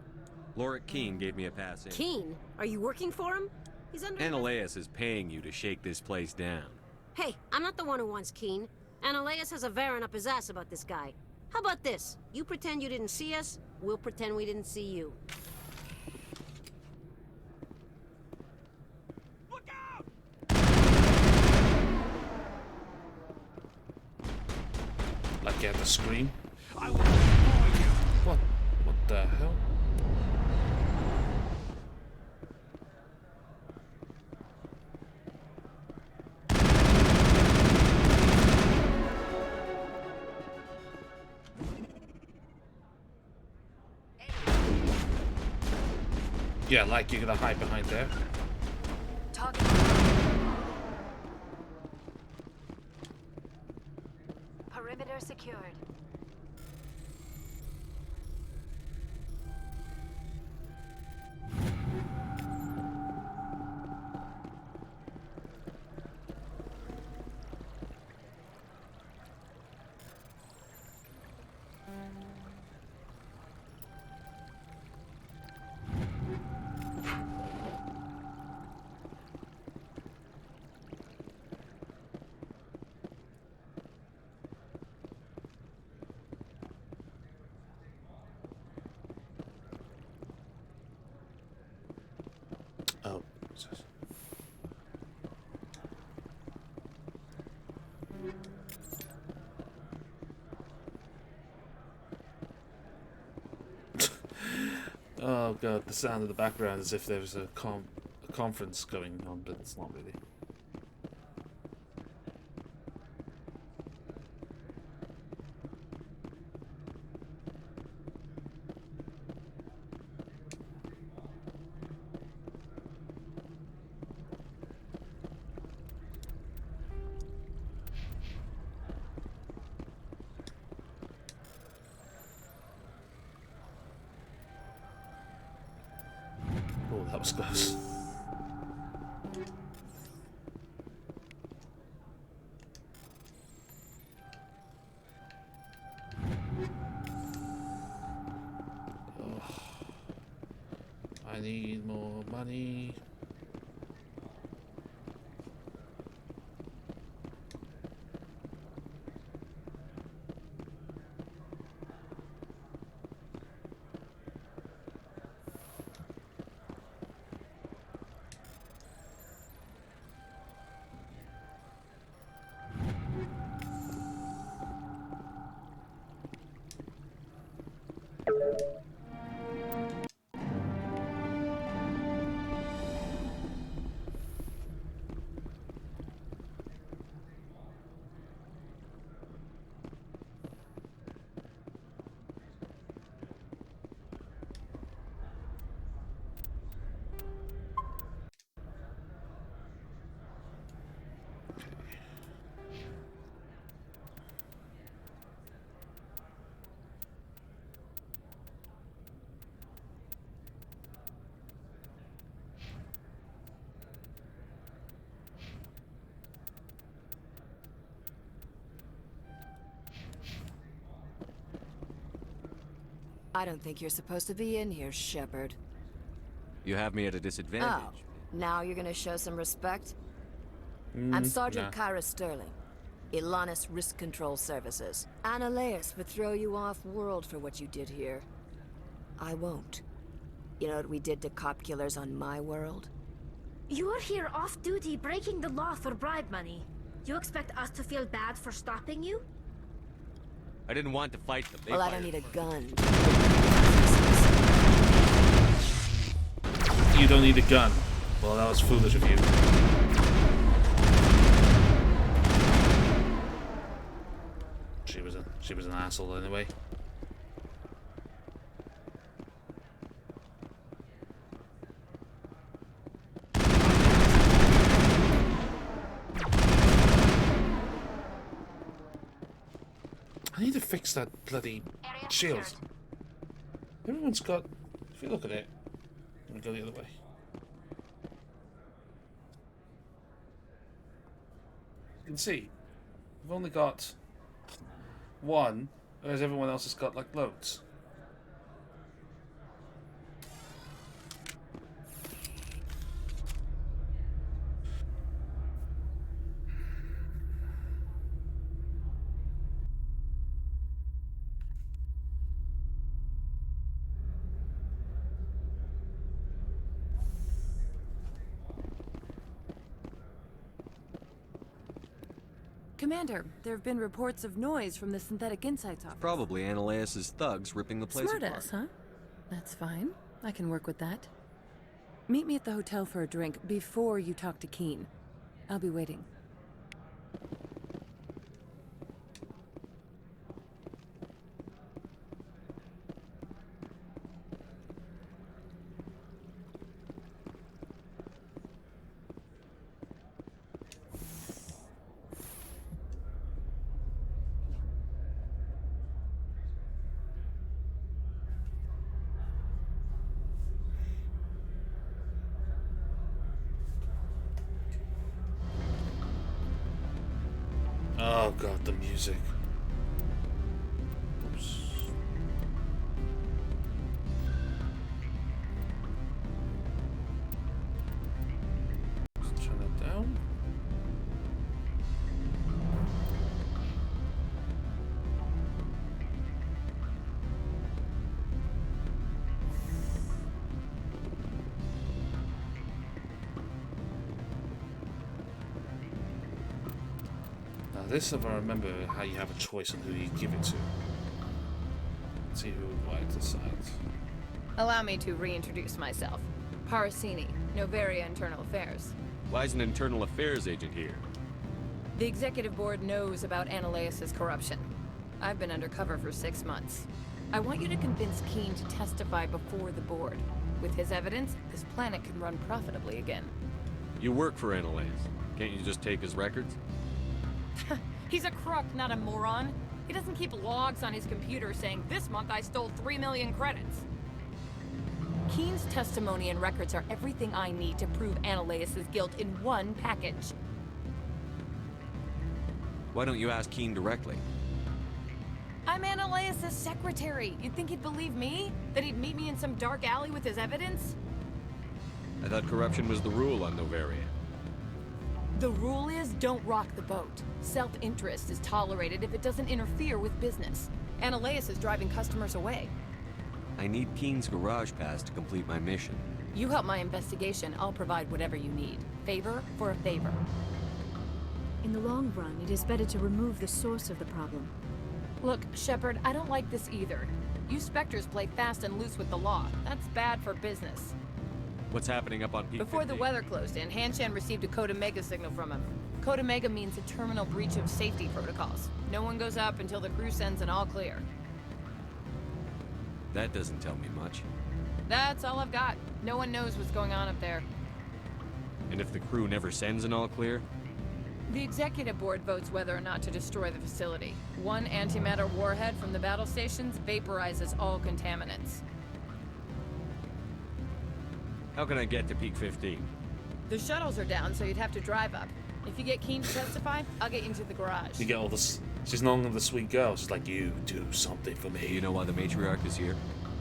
Lorik Keene gave me a pass in. Keene? Are you working for him? He's under... Ananias is paying you to shake this place down. Hey, I'm not the one who wants Keene. Ananias has a Varen up his ass about this guy. How about this? You pretend you didn't see us, we'll pretend we didn't see you. Like at the screen. I will destroy you. What the hell? Yeah, like you're gonna hide behind there. Target. Perimeter secured. Oh. Oh god, the sound in the background as if there was a conference going on, but it's not really. Oh, was close. I need more money. I don't think you're supposed to be in here, Shepard. You have me at a disadvantage. Oh, now you're gonna show some respect? I'm Sergeant Kyra Sterling, Ilanis Risk Control Services. Ananias would throw you off-world for what you did here. I won't. You know what we did to cop killers on my world? You're here off-duty breaking the law for bribe money. You expect us to feel bad for stopping you? I didn't want to fight them. Well, I don't need a gun. You don't need a gun. Well, that was foolish of you. She was an asshole anyway. I need to fix that bloody shield. Everyone's got... If you look at it... Let me go the other way. You can see, I've only got one, whereas everyone else has got like loads. Commander, there have been reports of noise from the Synthetic Insights office. Probably Ananias' thugs ripping the place apart. Smartass, huh? That's fine. I can work with that. Meet me at the hotel for a drink before you talk to Keen. I'll be waiting. Oh god, the music. Oops. Let's turn that down. This, if I remember, how you have a choice on who you give it to. Let's see who would like to decide. Allow me to reintroduce myself. Parasini, Noveria Internal Affairs. Why is an internal affairs agent here? The executive board knows about Ananias' corruption. I've been undercover for 6 months. I want you to convince Keen to testify before the board. With his evidence, this planet can run profitably again. You work for Ananias. Can't you just take his records? He's a crook, not a moron. He doesn't keep logs on his computer saying, this month I stole 3 million credits. Keen's testimony and records are everything I need to prove Ananias' guilt in one package. Why don't you ask Keen directly? I'm Ananias' secretary. You'd think he'd believe me? That he'd meet me in some dark alley with his evidence? I thought corruption was the rule on Noveria. The rule is, don't rock the boat. Self-interest is tolerated if it doesn't interfere with business. Ananias is driving customers away. I need Keen's garage pass to complete my mission. You help my investigation, I'll provide whatever you need. Favor for a favor. In the long run, it is better to remove the source of the problem. Look, Shepard, I don't like this either. You Spectres play fast and loose with the law. That's bad for business. What's happening up on Peak Before the 15? weather closed in, Hanshan received a Code Omega signal from him. Code Omega means a terminal breach of safety protocols. No one goes up until the crew sends an all clear. That doesn't tell me much. That's all I've got. No one knows what's going on up there. And if the crew never sends an all clear? The executive board votes whether or not to destroy the facility. One antimatter warhead from the battle stations vaporizes all contaminants. How can I get to Peak 15? The shuttles are down, so you'd have to drive up. If you get Keen to testify, I'll get you into the garage. You get all this. She's no longer the sweet girl. She's like, you do something for me. You know why the matriarch is here?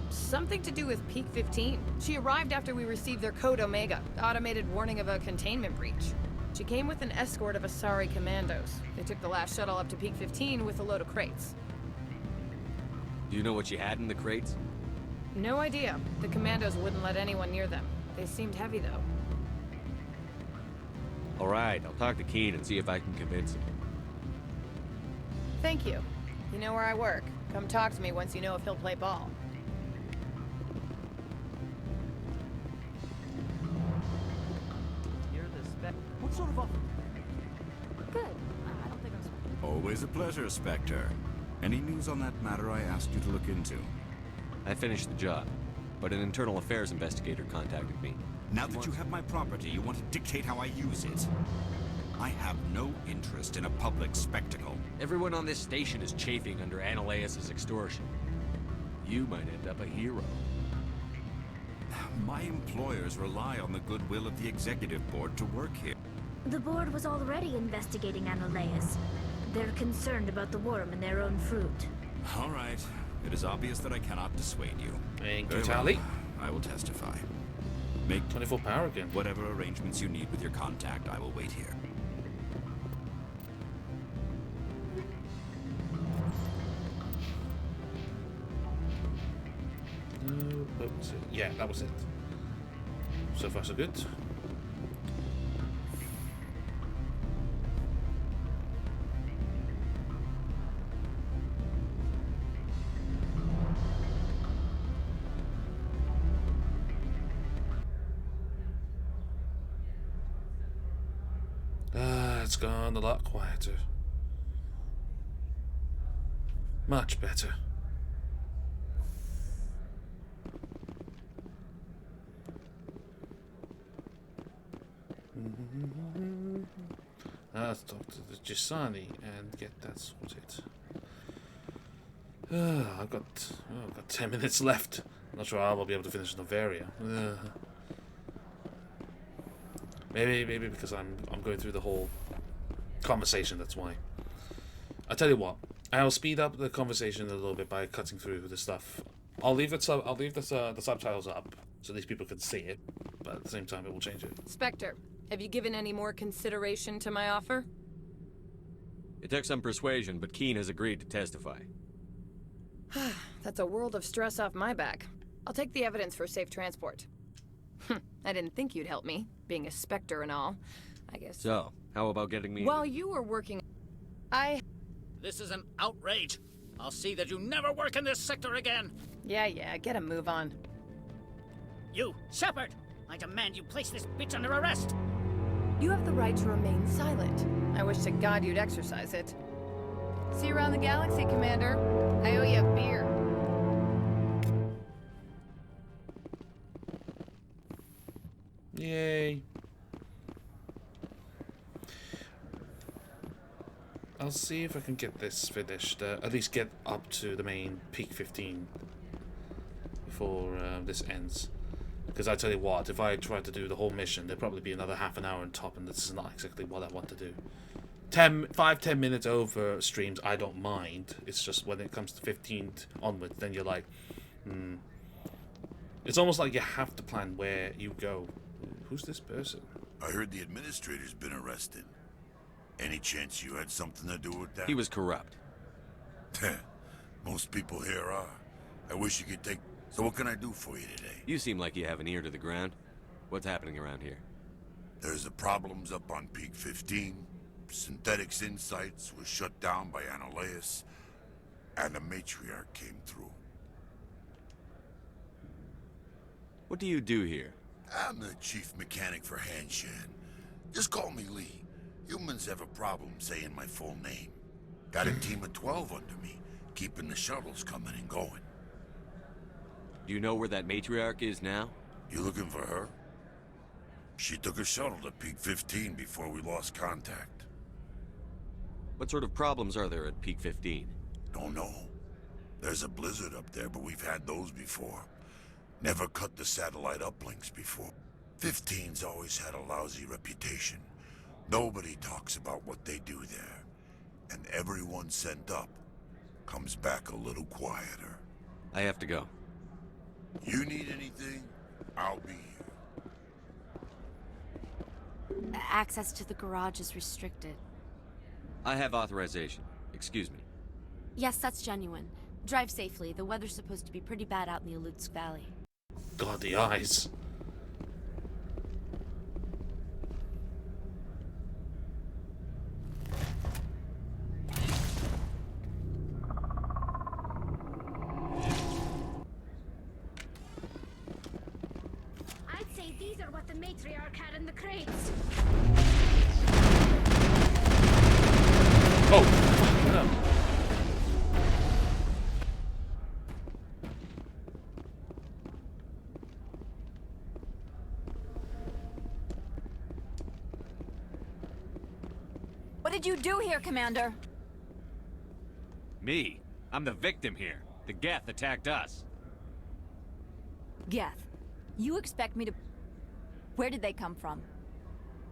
Something to do with Peak 15. She arrived after we received their Code Omega, automated warning of a containment breach. She came with an escort of Asari commandos. They took the last shuttle up to Peak 15 with a load of crates. Do you know what she had in the crates? No idea. The commandos wouldn't let anyone near them. They seemed heavy, though. All right, I'll talk to Keen and see if I can convince him. Thank you. You know where I work. Come talk to me once you know if he'll play ball. You're the spec. What sort of offer? Good. I don't think I'm supposed to. Always a pleasure, Spectre. Any news on that matter I asked you to look into? I finished the job, but an internal affairs investigator contacted me. Now that you have my property, you want to dictate how I use it. I have no interest in a public spectacle. Everyone on this station is chafing under Ananias' extortion. You might end up a hero. My employers rely on the goodwill of the executive board to work here. The board was already investigating Ananias. They're concerned about the worm in their own fruit. All right. It is obvious that I cannot dissuade you. Thank Very you, well. Tally. I will testify. Make 24 power again. Whatever arrangements you need with your contact, I will wait here. No, that was it. Yeah, that was it. So far, so good. It's gone a lot quieter. Much better. Let's talk to the Gisani and get that sorted. I've got 10 minutes left. Not sure how I'll be able to finish Noveria. Maybe because I'm going through the whole conversation. That's why. I tell you what, I'll speed up the conversation a little bit by cutting through the stuff. I'll leave the subtitles up so these people can see it, but at the same time, it will change it. Spectre, have you given any more consideration to my offer? It took some persuasion, but Keen has agreed to testify. That's a world of stress off my back. I'll take the evidence for safe transport. I didn't think you'd help me, being a Spectre and all. I guess. So, how about getting me... While you were working... This is an outrage. I'll see that you never work in this sector again. Yeah, get a move on. You, Shepard! I demand you place this bitch under arrest! You have the right to remain silent. I wish to God you'd exercise it. See you around the galaxy, Commander. I owe you a beer. Yay. I'll see if I can get this finished. At least get up to the main Peak 15 before this ends. Because I tell you what, if I tried to do the whole mission, there'd probably be another half an hour on top, and this is not exactly what I want to do. 5-10 minutes over streams, I don't mind. It's just when it comes to 15 onwards, then you're like, It's almost like you have to plan where you go. Who's this person? I heard the administrator's been arrested. Any chance you had something to do with that? He was corrupt. Most people here are. I wish you could take... So what can I do for you today? You seem like you have an ear to the ground. What's happening around here? There's the problems up on Peak 15. Synthetics Insights was shut down by Analeas. And the matriarch came through. What do you do here? I'm the chief mechanic for Hanshan. Just call me Lee. Humans have a problem saying my full name. Got a team of 12 under me, keeping the shuttles coming and going. Do you know where that matriarch is now? You looking for her? She took a shuttle to Peak 15 before we lost contact. What sort of problems are there at Peak 15? Don't know. There's a blizzard up there, but we've had those before. Never cut the satellite uplinks before. 15's always had a lousy reputation. Nobody talks about what they do there. And everyone sent up comes back a little quieter. I have to go. You need anything? I'll be here. Access to the garage is restricted. I have authorization. Excuse me. Yes, that's genuine. Drive safely. The weather's supposed to be pretty bad out in the Alutsk Valley. God, the eyes. I'd say these are what the matriarch had in the crates. Oh, fuck no. What did you do here, Commander? Me? I'm the victim here. The Geth attacked us. Geth. You expect me to... Where did they come from?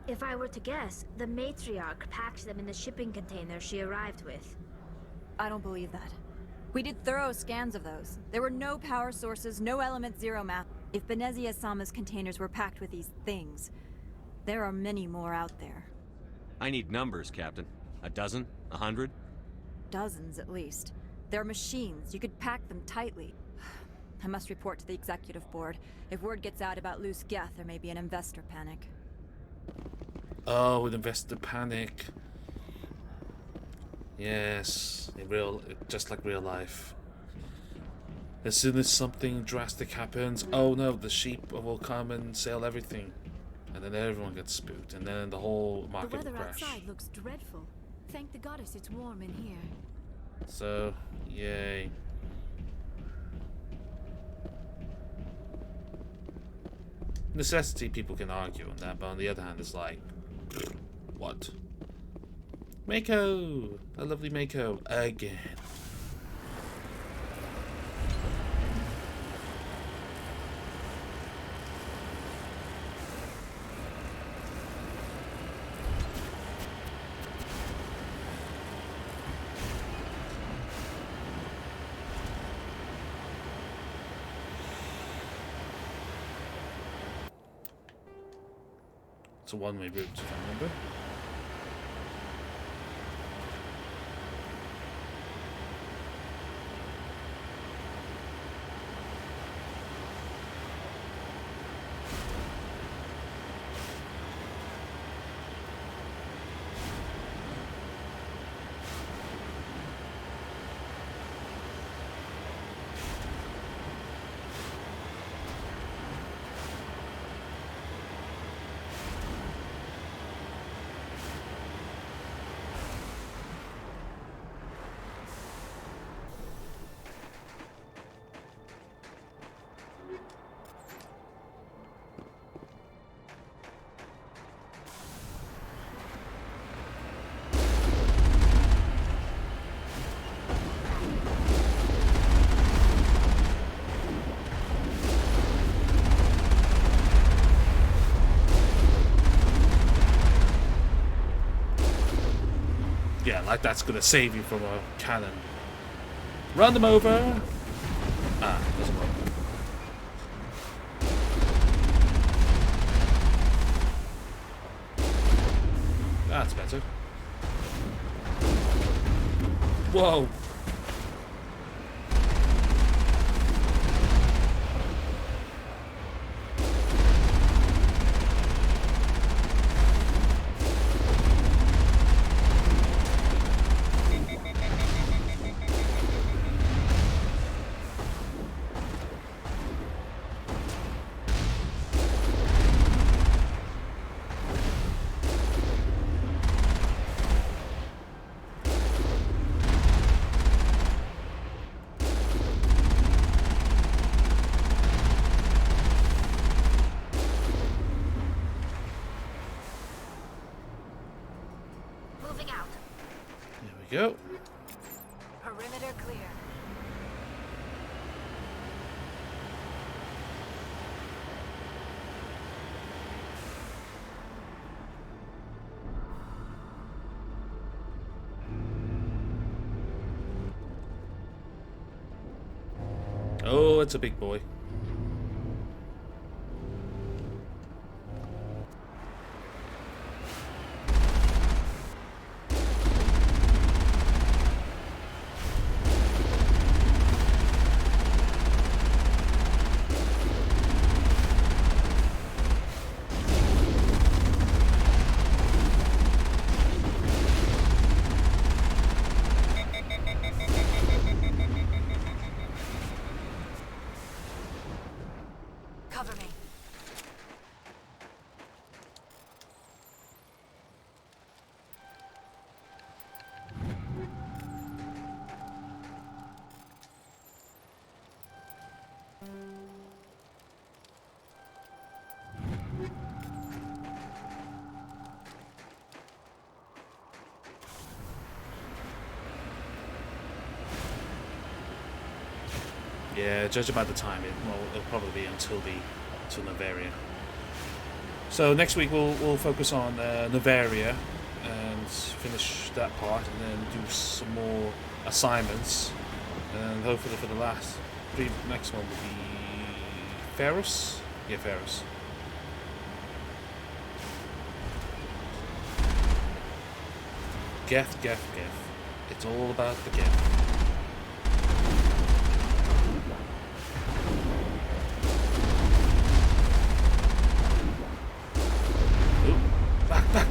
If I were to guess, the matriarch packed them in the shipping container she arrived with. I don't believe that. We did thorough scans of those. There were no power sources, no element zero map. If Benezia Sama's containers were packed with these things, there are many more out there. I need numbers, Captain. A dozen? 100? Dozens, at least. They're machines. You could pack them tightly. I must report to the executive board. If word gets out about loose Geth, there may be an investor panic. Oh, an investor panic. Yes, just like real life. As soon as something drastic happens, oh no, the sheep will come and sell everything. And then everyone gets spooked, and then the whole market will The weather crash. outside looks dreadful. Thank the goddess it's warm in here. So, yay. Necessity, people can argue on that, but on the other hand, it's like, what? Mako! A lovely Mako. Again. It's a one-way route, if I remember. like that's gonna save you from a cannon. Run them over. Ah, doesn't work. That's better. Whoa. Moving out. There we go. Perimeter clear. Oh, it's a big boy. Cover me. Yeah, judging by the time, it'll probably be until Noveria. So next week we'll focus on Noveria and finish that part, and then do some more assignments, and hopefully for the next one will be Ferris. Yeah, Ferris. Geth. It's all about the Geth.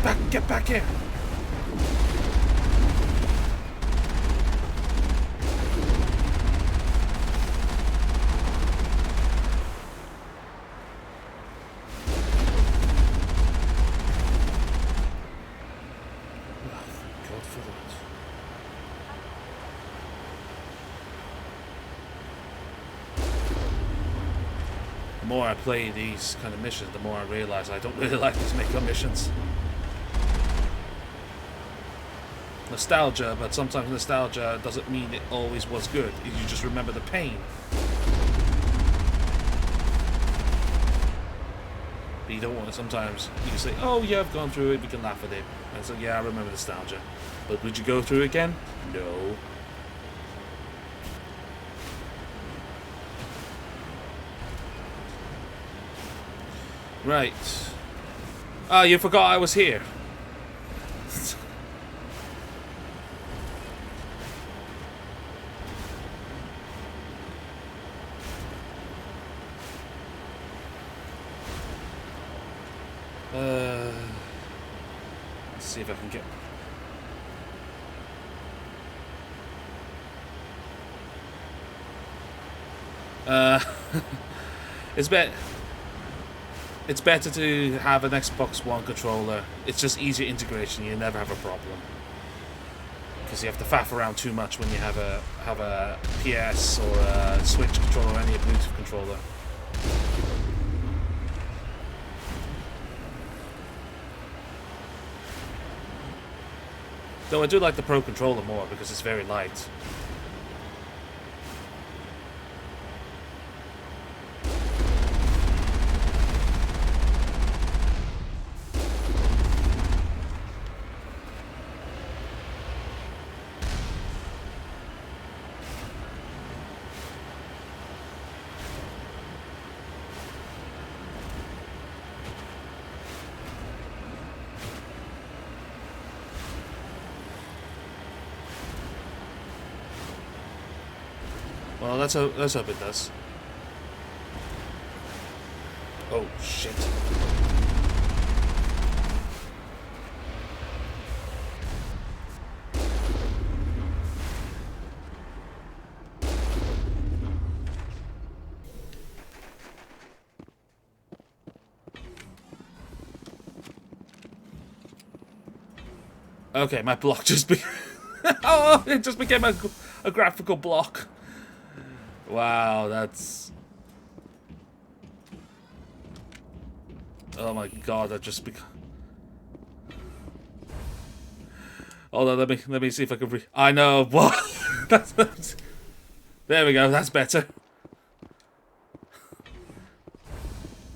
Back, get back here! Thank God for that. The more I play these kind of missions, the more I realize I don't really like these makeup missions. Nostalgia, but sometimes nostalgia doesn't mean it always was good. You just remember the pain. But you don't want to. Sometimes you can say, oh yeah, I've gone through it, we can laugh at it. And so yeah, I remember nostalgia. But would you go through it again? No. Right. Ah, you forgot I was here. Let's see if I can get... It's better to have an Xbox One controller. It's just easier integration. You never have a problem because you have to faff around too much when you have a PS or a Switch controller or any Bluetooth controller. Though I do like the Pro controller more because it's very light. Well, let's hope it does. Oh, shit. Okay, my block just became... oh, it just became a graphical block. Wow, that's... Oh my god, that just became... Hold on, let me see if I can I know, what? that's... There we go, that's better.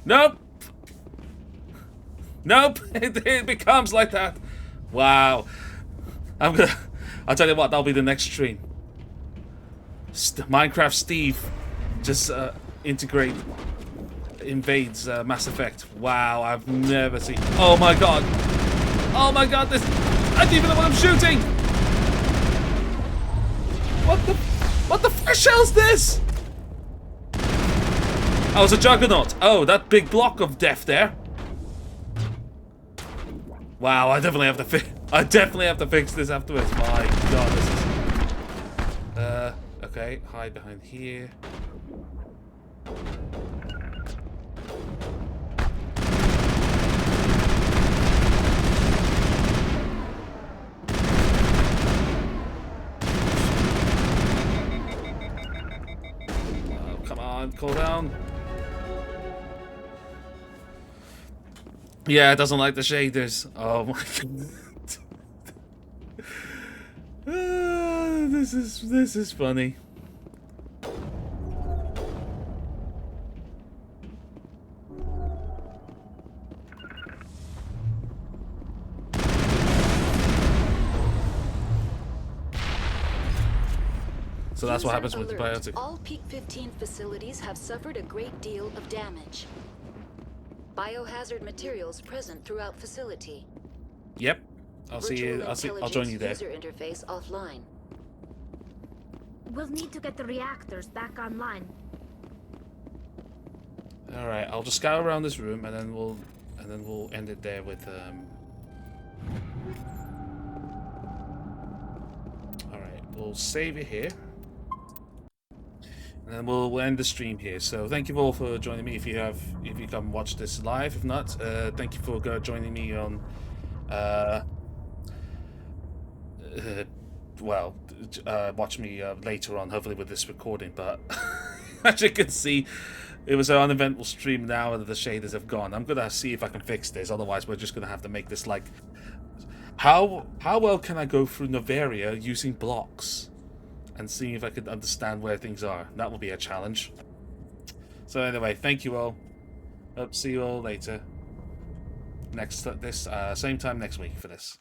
Nope! Nope! It becomes like that. Wow. I'll tell you what, that'll be the next stream. Minecraft Steve just invades Mass Effect. Wow, I've never seen... Oh my god! Oh my god, this... I don't even know what I'm shooting! What the fresh hell's this? Oh, it's a juggernaut. Oh, that big block of death there. Wow, I definitely have to fix this afterwards. My god, this is... okay, hide behind here. Oh, come on, cool down. Yeah, it doesn't like the shaders. Oh my god. This is funny. So that's what happens with the biotic. All Peak 15 facilities have suffered a great deal of damage. Biohazard materials present throughout facility. Yep. I'll join you there. User interface offline. We'll need to get the reactors back online. All right, I'll just scout around this room and then we'll end it there with all right, we'll save it here. And then we'll end the stream here. So thank you all for joining me. If you come watch this live, if not, thank you for joining me on watch me later on, hopefully with this recording. But as you can see, it was an uneventful stream now that the shaders have gone. I'm gonna see if I can fix this, otherwise we're just gonna have to make this like... How well can I go through Noveria using blocks? And seeing if I could understand where things are. That will be a challenge. So anyway, thank you all. See you all later. Same time next week for this.